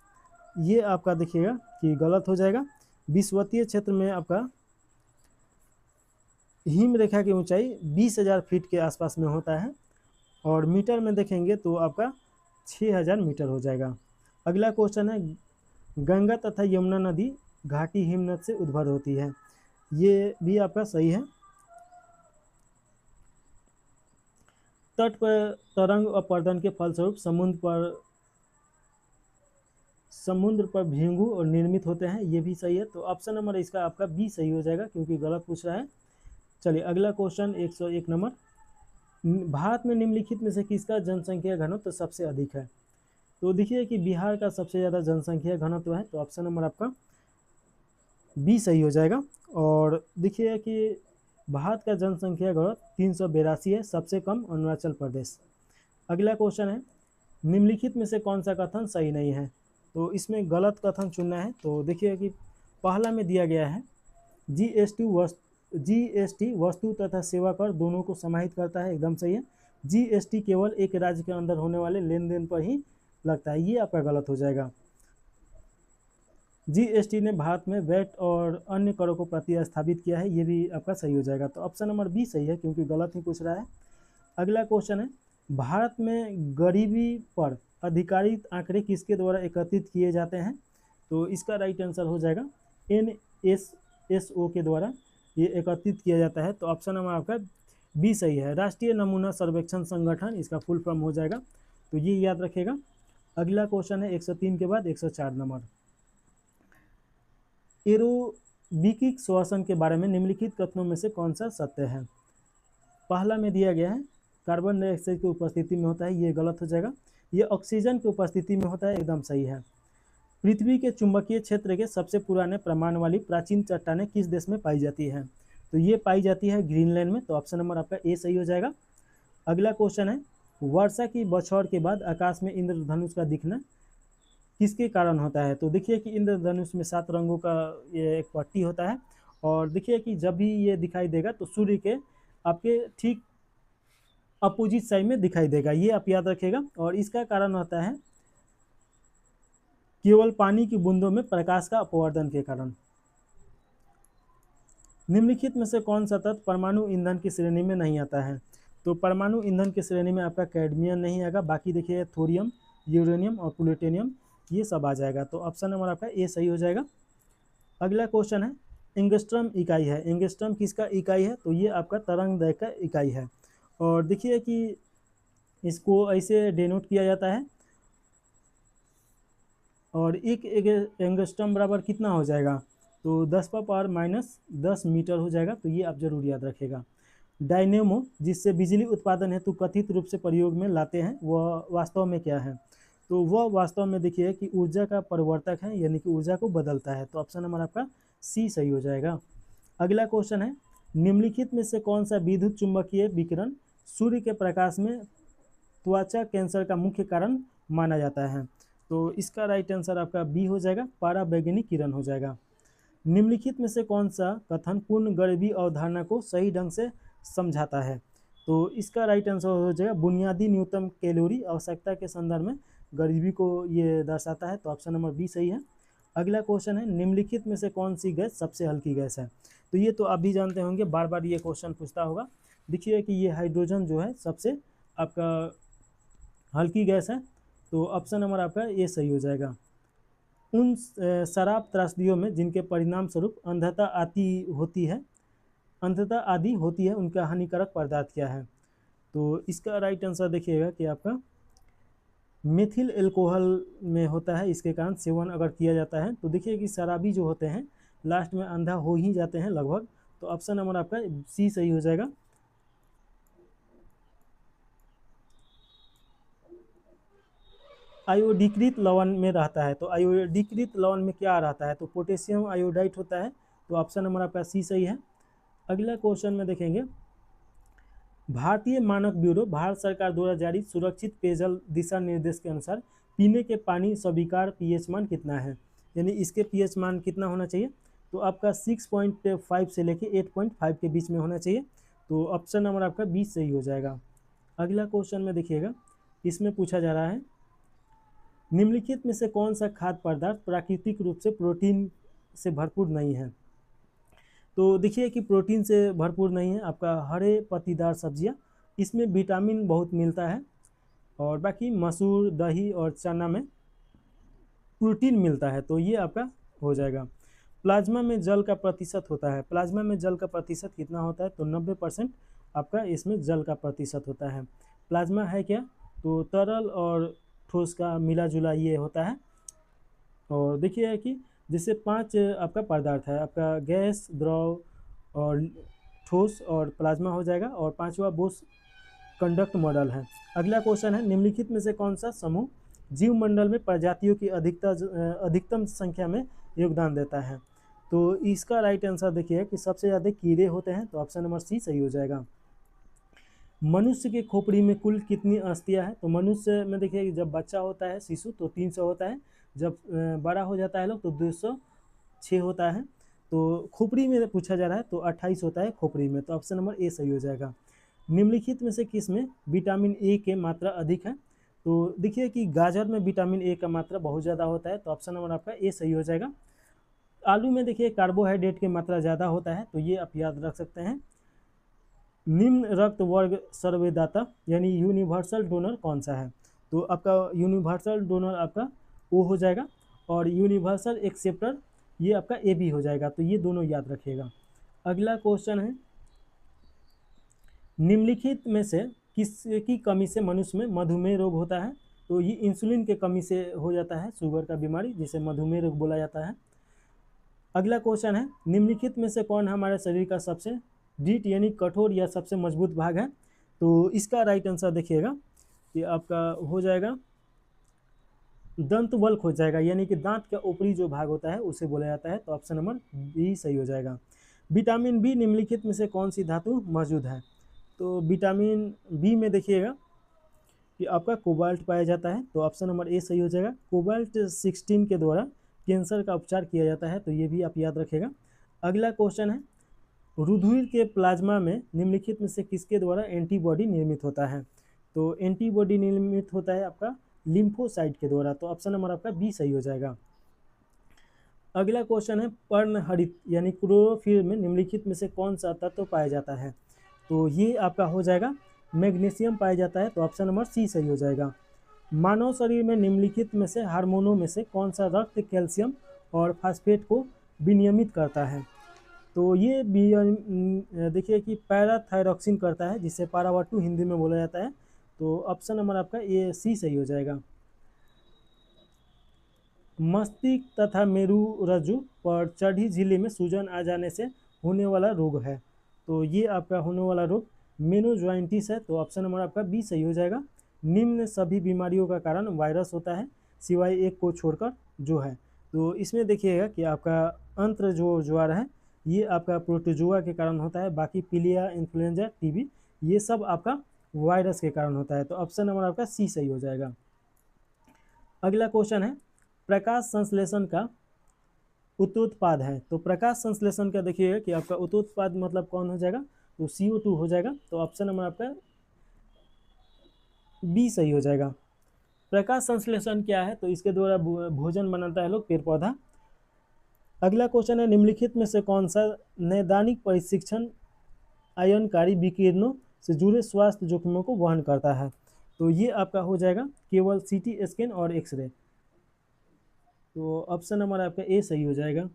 ये आपका देखिएगा कि गलत हो जाएगा। विषुवतीय क्षेत्र में आपका हिम रेखा की ऊंचाई 20,000 फीट के आसपास में होता है, और मीटर में देखेंगे तो आपका 6,000 मीटर हो जाएगा। अगला क्वेश्चन है गंगा तथा यमुना नदी घाटी हिमनद से उद्भव होती है, ये भी आपका सही है। तट पर तरंग अपवर्तन के फलस्वरूप समुद्र पर भृंगु और निर्मित होते हैं, ये भी सही है। तो ऑप्शन नंबर इसका आपका बी सही हो जाएगा, क्योंकि गलत पूछ रहा है। चलिए अगला क्वेश्चन 101 नंबर, भारत में निम्नलिखित में से किसका जनसंख्या घनत्व सबसे अधिक है, तो देखिए कि बिहार का सबसे ज़्यादा जनसंख्या घनत्व है, तो ऑप्शन नंबर आपका बी सही हो जाएगा। और देखिए कि भारत का जनसंख्या घनत्व 382 है, सबसे कम अरुणाचल प्रदेश। अगला क्वेश्चन है निम्नलिखित में से कौन सा कथन सही नहीं है, तो इसमें गलत कथन चुनना है। तो देखिए कि पहला में दिया गया है जीएसटी वस्तु तथा सेवा कर दोनों को समाहित करता है, एकदम सही है। जीएसटी केवल एक राज्य के अंदर होने वाले लेन देन पर ही लगता है, ये आपका गलत हो जाएगा। जीएसटी ने भारत में वैट और अन्य करों को प्रतिस्थापित किया है, ये भी आपका सही हो जाएगा। तो ऑप्शन नंबर बी सही है, क्योंकि गलत ही पूछ रहा है। अगला क्वेश्चन है भारत में गरीबी पर आधिकारिक आंकड़े किसके द्वारा एकत्रित किए जाते हैं, तो इसका राइट आंसर हो जाएगा NSSO के द्वारा ये एकत्रित किया जाता है, तो ऑप्शन नंबर आपका बी सही है। राष्ट्रीय नमूना सर्वेक्षण संगठन इसका फुल फॉर्म हो जाएगा, तो ये याद रखेगा। अगला क्वेश्चन है 103 के बाद 104 नंबर, एरोबिक श्वसन के बारे में निम्नलिखित कथनों में से कौन सा सत्य है। पहला में दिया गया है कार्बन डाइऑक्साइड की उपस्थिति में होता है, ये गलत हो जाएगा। ये ऑक्सीजन की उपस्थिति में होता है, एकदम सही है। पृथ्वी के चुंबकीय क्षेत्र के सबसे पुराने प्रमाण वाली प्राचीन चट्टानें किस देश में पाई जाती है, तो ये पाई जाती है ग्रीनलैंड में, तो ऑप्शन नंबर आपका ए सही हो जाएगा। अगला क्वेश्चन है वर्षा की बौछार के बाद आकाश में इंद्रधनुष का दिखना किसके कारण होता है, तो देखिए कि इंद्रधनुष में 7 रंगों का ये एक पट्टी होता है, और देखिए कि जब भी ये दिखाई देगा तो सूर्य के आपके ठीक अपोजिट साइड में दिखाई देगा, ये आप याद रखिएगा। और इसका कारण होता है केवल पानी की बूंदों में प्रकाश का अपवर्तन के कारण। निम्नलिखित में से कौन सा तत्व परमाणु ईंधन की श्रेणी में नहीं आता है, तो परमाणु ईंधन की श्रेणी में आपका कैडमियम नहीं आएगा, बाकी देखिए थोरियम, यूरेनियम और प्लूटोनियम ये सब आ जाएगा, तो ऑप्शन नंबर आपका ए सही हो जाएगा। अगला क्वेश्चन है एंगस्ट्रम इकाई है, एंगस्ट्रम किसका इकाई है, तो ये आपका तरंग दैर्घ्य का इकाई है। और देखिए कि इसको ऐसे डिनोट किया जाता है, और एक एंगस्ट्रम बराबर कितना हो जाएगा, तो 10⁻⁻10 मीटर हो जाएगा। तो ये आप जरूर याद रखेगा। डायनेमो, जिससे बिजली उत्पादन हेतु कथित रूप से प्रयोग में लाते हैं, वह वास्तव में क्या है? तो वह वास्तव में देखिए कि ऊर्जा का परिवर्तक है, यानी कि ऊर्जा को बदलता है। तो ऑप्शन नंबर आपका सी सही हो जाएगा। अगला क्वेश्चन है, निम्नलिखित में से कौन सा विद्युत चुंबकीय विकिरण सूर्य के प्रकाश में त्वचा कैंसर का मुख्य कारण माना जाता है? तो इसका राइट आंसर आपका बी हो जाएगा, पराबैंगनी किरण हो जाएगा। निम्नलिखित में से कौन सा कथन पूर्ण गरीबी अवधारणा को सही ढंग से समझाता है? तो इसका राइट आंसर हो जाएगा, बुनियादी न्यूनतम कैलोरी आवश्यकता के संदर्भ में गरीबी को ये दर्शाता है। तो ऑप्शन नंबर बी सही है। अगला क्वेश्चन है, निम्नलिखित में से कौन सी गैस सबसे हल्की गैस है? तो ये तो आप भी जानते होंगे, बार बार ये क्वेश्चन पूछता होगा। देखिए कि ये हाइड्रोजन जो है सबसे आपका हल्की गैस है। तो ऑप्शन नंबर आपका ये सही हो जाएगा। उन शराब त्रासदियों में जिनके परिणाम स्वरूप अंधता आदि होती है, उनका हानिकारक पदार्थ क्या है? तो इसका राइट आंसर देखिएगा कि आपका मेथिल एल्कोहल में होता है। इसके कारण सेवन अगर किया जाता है तो देखिए कि शराबी जो होते हैं लास्ट में अंधा हो ही जाते हैं लगभग। तो ऑप्शन नंबर आपका सी सही हो जाएगा। आयोडीकृत लवण में रहता है, तो आयोडीकृत लवण में क्या रहता है? तो पोटेशियम आयोडाइड होता है। तो ऑप्शन नंबर आपका सी सही है। अगला क्वेश्चन में देखेंगे, भारतीय मानक ब्यूरो भारत सरकार द्वारा जारी सुरक्षित पेयजल दिशा निर्देश के अनुसार पीने के पानी स्वीकार पीएच मान कितना है? यानी इसके पीएच मान कितना होना चाहिए? तो आपका 6.5 से लेके 8.5 के बीच में होना चाहिए। तो ऑप्शन नंबर आपका 20 सही हो जाएगा। अगला क्वेश्चन में देखिएगा, इसमें पूछा जा रहा है, निम्नलिखित में से कौन सा खाद्य पदार्थ प्राकृतिक रूप से प्रोटीन से भरपूर नहीं है? तो देखिए कि प्रोटीन से भरपूर नहीं है आपका हरे पत्तीदार सब्जियां, इसमें विटामिन बहुत मिलता है, और बाकी मसूर, दही और चना में प्रोटीन मिलता है। तो ये आपका हो जाएगा। प्लाज्मा में जल का प्रतिशत होता है, प्लाज्मा में जल का प्रतिशत कितना होता है? तो 90% आपका इसमें जल का प्रतिशत होता है। प्लाज्मा है क्या? तो तरल और ठोस का मिला जुला ये होता है। और देखिए कि जैसे 5 आपका पदार्थ है, आपका गैस, द्रव और ठोस और प्लाज्मा हो जाएगा, और 5वां बोस कंडक्ट मॉडल है। अगला क्वेश्चन है, निम्नलिखित में से कौन सा समूह जीवमंडल में प्रजातियों की अधिकतम संख्या में योगदान देता है? तो इसका राइट आंसर देखिए कि सबसे ज़्यादा कीड़े होते हैं। तो ऑप्शन नंबर सी सही हो जाएगा। मनुष्य के खोपड़ी में कुल कितनी अस्थियां हैं? तो मनुष्य में देखिए कि जब बच्चा होता है शिशु तो 300 होता है, जब बड़ा हो जाता है लोग तो 206 होता है। तो खोपड़ी में पूछा जा रहा है तो 28 होता है खोपड़ी में। तो ऑप्शन नंबर ए सही हो जाएगा। निम्नलिखित में से किस में विटामिन ए के मात्रा अधिक है? तो देखिए कि गाजर में विटामिन ए का मात्रा बहुत ज़्यादा होता है। तो ऑप्शन नंबर आपका ए सही हो जाएगा। आलू में देखिए कार्बोहाइड्रेट की मात्रा ज़्यादा होता है, तो ये आप याद रख सकते हैं। निम्न रक्त वर्ग सर्वेदाता यानी यूनिवर्सल डोनर कौन सा है? तो आपका यूनिवर्सल डोनर आपका ओ हो जाएगा, और यूनिवर्सल एक्सेप्टर ये आपका ए बी हो जाएगा। तो ये दोनों याद रखिएगा। अगला क्वेश्चन है, निम्नलिखित में से किसकी कमी से मनुष्य में मधुमेह रोग होता है? तो ये इंसुलिन के कमी से हो जाता है शुगर का बीमारी, जिसे मधुमेह रोग बोला जाता है। अगला क्वेश्चन है, निम्नलिखित में से कौन हमारे शरीर का सबसे डीट यानी कठोर या सबसे मजबूत भाग है? तो इसका राइट आंसर देखिएगा कि आपका हो जाएगा दंत वल्क हो जाएगा, यानी कि दांत का ऊपरी जो भाग होता है उसे बोला जाता है। तो ऑप्शन नंबर बी सही हो जाएगा। विटामिन बी निम्नलिखित में से कौन सी धातु मौजूद है? तो विटामिन बी में देखिएगा कि आपका कोबाल्ट पाया जाता है। तो ऑप्शन नंबर ए सही हो जाएगा। कोबाल्ट 16 के द्वारा कैंसर का उपचार किया जाता है। तो ये भी आप याद रखेगा। अगला क्वेश्चन है, रुधिर के प्लाज्मा में निम्नलिखित में से किसके द्वारा एंटीबॉडी निर्मित होता है? तो एंटीबॉडी निर्मित होता है आपका लिम्फोसाइट के द्वारा। तो ऑप्शन नंबर आपका बी सही हो जाएगा। अगला क्वेश्चन है, पर्णहरित यानी क्लोरोफिल में निम्नलिखित में से कौन सा तत्व पाया जाता है? तो ये आपका हो जाएगा मैग्नीशियम पाया जाता है। तो ऑप्शन नंबर सी सही हो जाएगा। मानव शरीर में निम्नलिखित में से हार्मोनों में से कौन सा रक्त कैल्शियम और फास्फेट को विनियमित करता है? तो ये देखिए कि पैराथायरॉक्सिन करता है, जिसे पारावाटू हिंदी में बोला जाता है। तो ऑप्शन नंबर आपका ये सी सही हो जाएगा। मस्तिष्क तथा मेरुरज्जु पर चढ़ी झिल्ली में सूजन आ जाने से होने वाला रोग है। तो ये आपका होने वाला रोग मेनिंजाइटिस है। तो ऑप्शन नंबर आपका बी सही हो जाएगा। निम्न सभी बीमारियों का कारण वायरस होता है सिवाय एक को छोड़कर, जो है। तो इसमें देखिएगा कि आपका अंत्र जो ज्वार है ये आपका प्रोटोजोआ के कारण होता है, बाकी पीलिया, इन्फ्लुएंजा, टीबी ये सब आपका वायरस के कारण होता है। तो ऑप्शन नंबर आपका सी सही हो जाएगा। अगला क्वेश्चन है, प्रकाश संश्लेषण का उत्पाद है। तो प्रकाश संश्लेषण का देखिएगा कि आपका उत्पाद मतलब कौन हो जाएगा, तो CO2 हो जाएगा। तो ऑप्शन नंबर आपका बी सही हो जाएगा। प्रकाश संश्लेषण क्या है, तो इसके द्वारा भोजन बनाता है लोग, पेड़ पौधा। अगला क्वेश्चन है, निम्नलिखित में से कौन सा नैदानिक परीक्षण आयनकारी विकिरणों से जुड़े स्वास्थ्य जोखिमों को वहन करता है। तो ये आपका हो जाएगा केवल CT स्कैन और एक्सरे। तो ऑप्शन नंबर आपका ए सही हो जाएगा।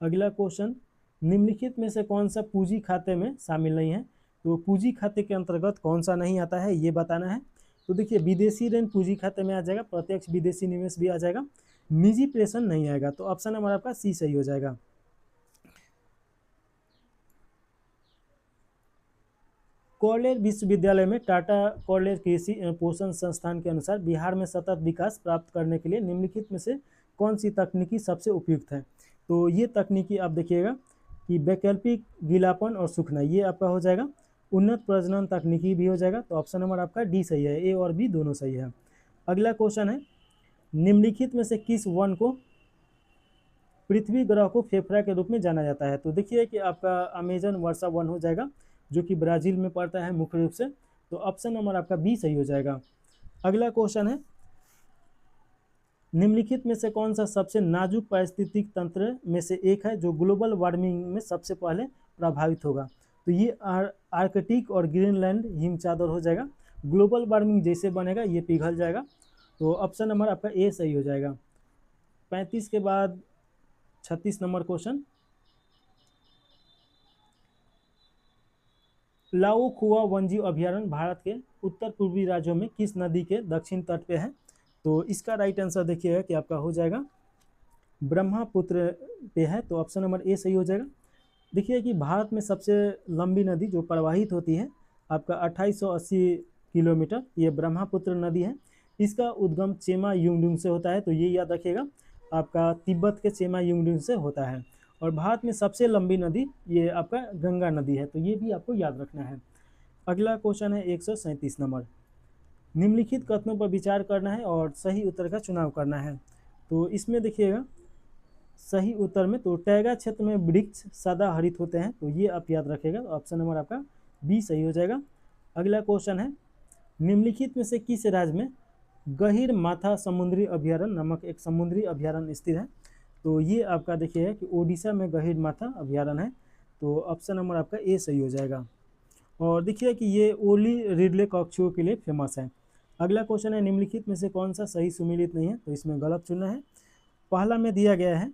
अगला क्वेश्चन, निम्नलिखित में से कौन सा पूंजी खाते में शामिल नहीं है। तो पूंजी खाते के अंतर्गत कौन सा नहीं आता है ये बताना है। तो देखिए, विदेशी ऋण पूंजी खाते में आ जाएगा, प्रत्यक्ष विदेशी निवेश भी आ जाएगा, निजी प्रेषण नहीं आएगा। तो ऑप्शन नंबर आपका सी सही हो जाएगा। कॉलेज विश्वविद्यालय में टाटा कॉलेज कृषि पोषण संस्थान के अनुसार बिहार में सतत विकास प्राप्त करने के लिए निम्नलिखित में से कौन सी तकनीकी सबसे उपयुक्त है। तो ये तकनीकी आप देखिएगा कि वैकल्पिक गीलापन और सूखना, ये आपका हो जाएगा। उन्नत प्रजनन तकनीकी भी हो जाएगा। तो ऑप्शन नंबर आपका डी सही है, ए और बी दोनों सही है। अगला क्वेश्चन है, निम्नलिखित में से किस वन को पृथ्वी ग्रह को फेफड़ा के रूप में जाना जाता है। तो देखिए कि आपका अमेजन वर्षा वन हो जाएगा, जो कि ब्राजील में पड़ता है मुख्य रूप से। तो ऑप्शन नंबर आपका बी सही हो जाएगा। अगला क्वेश्चन है, निम्नलिखित में से कौन सा सबसे नाजुक पारिस्थितिक तंत्र में से एक है जो ग्लोबल वार्मिंग में सबसे पहले प्रभावित होगा। तो ये आर्कटिक और ग्रीनलैंड हिम चादर हो जाएगा। ग्लोबल वार्मिंग जैसे बनेगा ये पिघल जाएगा। तो ऑप्शन नंबर आपका ए सही हो जाएगा। 35 के बाद 36 नंबर क्वेश्चन, लाओ खुआ वन्यजीव अभ्यारण्य भारत के उत्तर पूर्वी राज्यों में किस नदी के दक्षिण तट पे है। तो इसका राइट आंसर देखिएगा कि आपका हो जाएगा ब्रह्मपुत्र पे है। तो ऑप्शन नंबर ए सही हो जाएगा। देखिए कि भारत में सबसे लंबी नदी जो प्रवाहित होती है आपका 2880 किलोमीटर, ये ब्रह्मपुत्र नदी है। इसका उद्गम चेमा युंगडुंग से होता है। तो ये याद रखिएगा, आपका तिब्बत के चेमा युंगडुंग से होता है। और भारत में सबसे लंबी नदी ये आपका गंगा नदी है। तो ये भी आपको याद रखना है। अगला क्वेश्चन है 137 नंबर, निम्नलिखित कथनों पर विचार करना है और सही उत्तर का चुनाव करना है। तो इसमें देखिएगा सही उत्तर में, तो टैगा क्षेत्र में वृक्ष सदा हरित होते हैं। तो ये आप याद रखिएगा। ऑप्शन नंबर आपका बी सही हो जाएगा। अगला क्वेश्चन है, निम्नलिखित में से किस राज्य में गहीर माथा समुद्री अभ्यारण्य नामक एक समुद्री अभ्यारण्य स्थित है। तो ये आपका देखिए कि ओडिशा में गहीर माथा अभ्यारण्य है। तो ऑप्शन नंबर आपका ए सही हो जाएगा। और देखिए कि ये ओली रिडले कक्षुओं के लिए फेमस है। अगला क्वेश्चन है, निम्नलिखित में से कौन सा सही सुमेलित नहीं है। तो इसमें गलत चुनना है। पहला में दिया गया है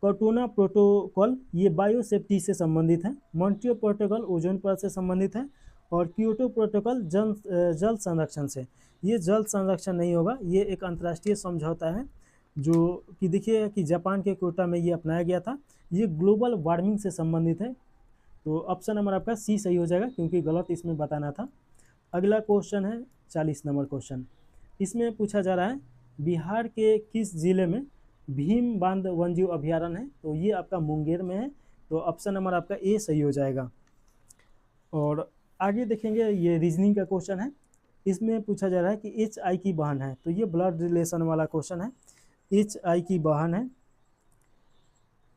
कोटोना प्रोटोकॉल, ये बायो सेफ्टी से संबंधित है। मॉन्ट्रियल प्रोटोकॉल ओजोन परत से संबंधित है। और क्योटो प्रोटोकॉल जल संरक्षण से। ये जल संरक्षण नहीं होगा, ये एक अंतर्राष्ट्रीय समझौता है जो कि देखिए कि जापान के क्योटो में ये अपनाया गया था। ये ग्लोबल वार्मिंग से संबंधित है। तो ऑप्शन नंबर आपका सी सही हो जाएगा, क्योंकि गलत इसमें बताना था। अगला क्वेश्चन है 40 नंबर क्वेश्चन, इसमें पूछा जा रहा है बिहार के किस जिले में भीम बांध वन्यजीव अभ्यारण्य है। तो ये आपका मुंगेर में है। तो ऑप्शन नंबर आपका ए सही हो जाएगा। और आगे देखेंगे, ये रीजनिंग का क्वेश्चन है। इसमें पूछा जा रहा है कि HI की बहन है। तो ये ब्लड रिलेशन वाला क्वेश्चन है। HI की बहन है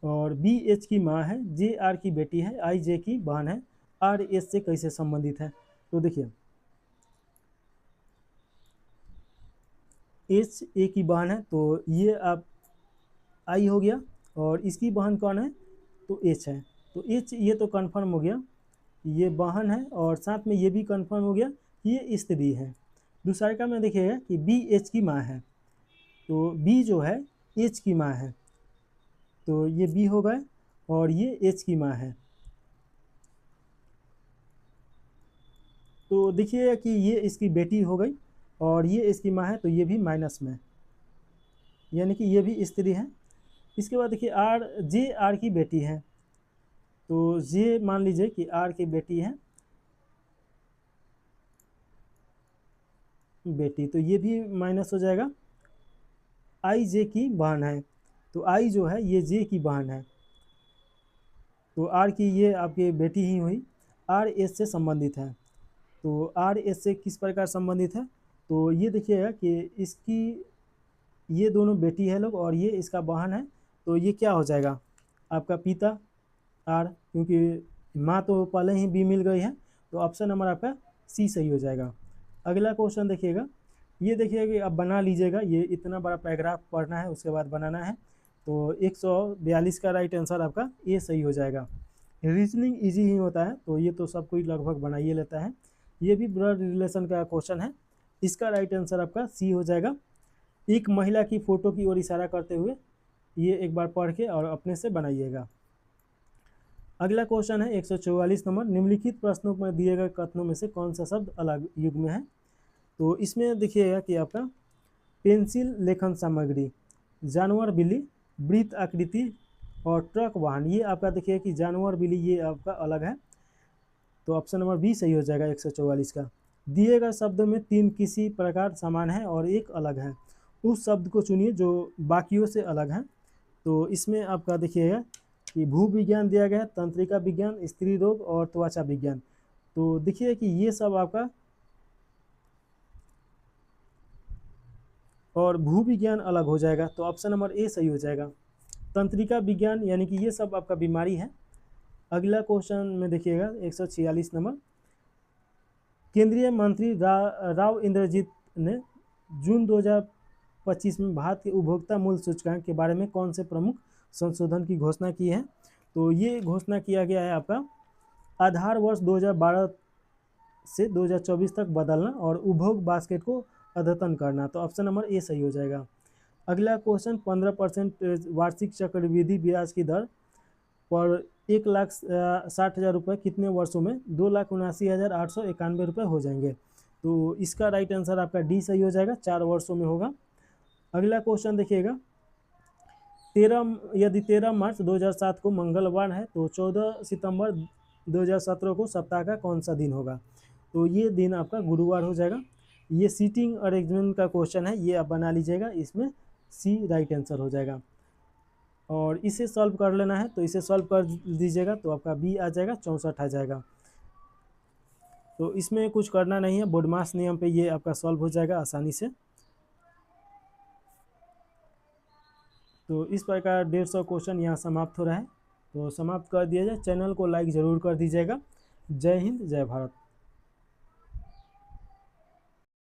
और BH की माँ है, JR की बेटी है, IJ की बहन है, RS से कैसे संबंधित है। तो देखिए HA की बहन है, तो ये आप I हो गया। और इसकी बहन कौन है, तो H है। तो H ये तो कंफर्म हो गया, ये बहन है। और साथ में ये भी कंफर्म हो गया कि ये स्त्री है। दूसरा का में देखिएगा कि BH की माँ है। तो B जो है H की माँ है। तो ये B हो गए और ये H की माँ है। तो देखिए कि ये इसकी बेटी हो गई और ये इसकी माँ है। तो ये भी माइनस में। यानी कि ये भी स्त्री है। इसके बाद देखिए आर, जे आर की बेटी है, तो जे मान लीजिए कि आर की बेटी है, बेटी, तो ये भी माइनस हो जाएगा। आई जे की बहन है, तो आई जो है ये जे की बहन है, तो आर की ये आपकी बेटी ही हुई। आर एस से संबंधित है, तो आर एस से किस प्रकार संबंधित है, तो ये देखिएगा कि इसकी ये दोनों बेटी है लोग और ये इसका बहन है, तो ये क्या हो जाएगा आपका पिता आर, क्योंकि माँ तो पहले ही बी मिल गई है, तो ऑप्शन नंबर आपका सी सही हो जाएगा। अगला क्वेश्चन देखिएगा, ये देखिएगा कि आप बना लीजिएगा, ये इतना बड़ा पैराग्राफ पढ़ना है उसके बाद बनाना है, तो 142 का राइट आंसर आपका ए सही हो जाएगा। रीजनिंग इजी ही होता है, तो ये तो सब कोई लगभग बना ही लेता है। ये भी ब्लड रिलेशन का क्वेश्चन है, इसका राइट आंसर आपका सी हो जाएगा। एक महिला की फोटो की ओर इशारा करते हुए, ये एक बार पढ़ के और अपने से बनाइएगा। अगला क्वेश्चन है 144 नंबर, निम्नलिखित प्रश्नों में दिए गए कथनों में से कौन सा शब्द अलग युग में है, तो इसमें देखिएगा कि आपका पेंसिल लेखन सामग्री, जानवर बिल्ली, वृत्त आकृति और ट्रक वाहन, ये आपका देखिए कि जानवर बिल्ली ये आपका अलग है, तो ऑप्शन नंबर बी सही हो जाएगा 144 का। दिए गए शब्दों में 3 किसी प्रकार समान है और एक अलग है, उस शब्द को चुनिए जो बाकियों से अलग है, तो इसमें आपका देखिएगा कि भू विज्ञान दिया गया है, तंत्रिका विज्ञान, स्त्री रोग और त्वचा विज्ञान, तो देखिए कि ये सब आपका और भू विज्ञान अलग हो जाएगा, तो ऑप्शन नंबर ए सही हो जाएगा। तंत्रिका विज्ञान यानी कि ये सब आपका बीमारी है। अगला क्वेश्चन में देखिएगा 146 नंबर, केंद्रीय मंत्री राव इंद्रजीत ने जून 2025 में भारत के उपभोक्ता मूल्य सूचकांक के बारे में कौन से प्रमुख संशोधन की घोषणा की है, तो ये घोषणा किया गया है आपका आधार वर्ष 2012 से 2024 तक बदलना और उपभोग बास्केट को अद्यतन करना, तो ऑप्शन नंबर ए सही हो जाएगा। अगला क्वेश्चन 15% वार्षिक चक्रवृद्धि ब्याज की दर पर 1,60,000 रुपये कितने वर्षों में 2,79,891 रुपये हो जाएंगे, तो इसका राइट आंसर आपका डी सही हो जाएगा, 4 वर्षों में होगा। अगला क्वेश्चन देखिएगा, 13 मार्च 2007 को मंगलवार है, तो 14 सितंबर 2017 को सप्ताह का कौन सा दिन होगा, तो ये दिन आपका गुरुवार हो जाएगा। ये सीटिंग अरेंजमेंट का क्वेश्चन है, ये आप बना लीजिएगा, इसमें सी राइट आंसर हो जाएगा और इसे सॉल्व कर लेना है, तो इसे सॉल्व कर दीजिएगा तो आपका बी आ जाएगा, 64 आ जाएगा, तो इसमें कुछ करना नहीं है, बोडमास नियम पे ये आपका सॉल्व हो जाएगा आसानी से। तो इस प्रकार 150 क्वेश्चन यहाँ समाप्त हो रहा है, तो समाप्त कर दिया जाए। चैनल को लाइक ज़रूर कर दीजिएगा। जय हिंद, जय भारत।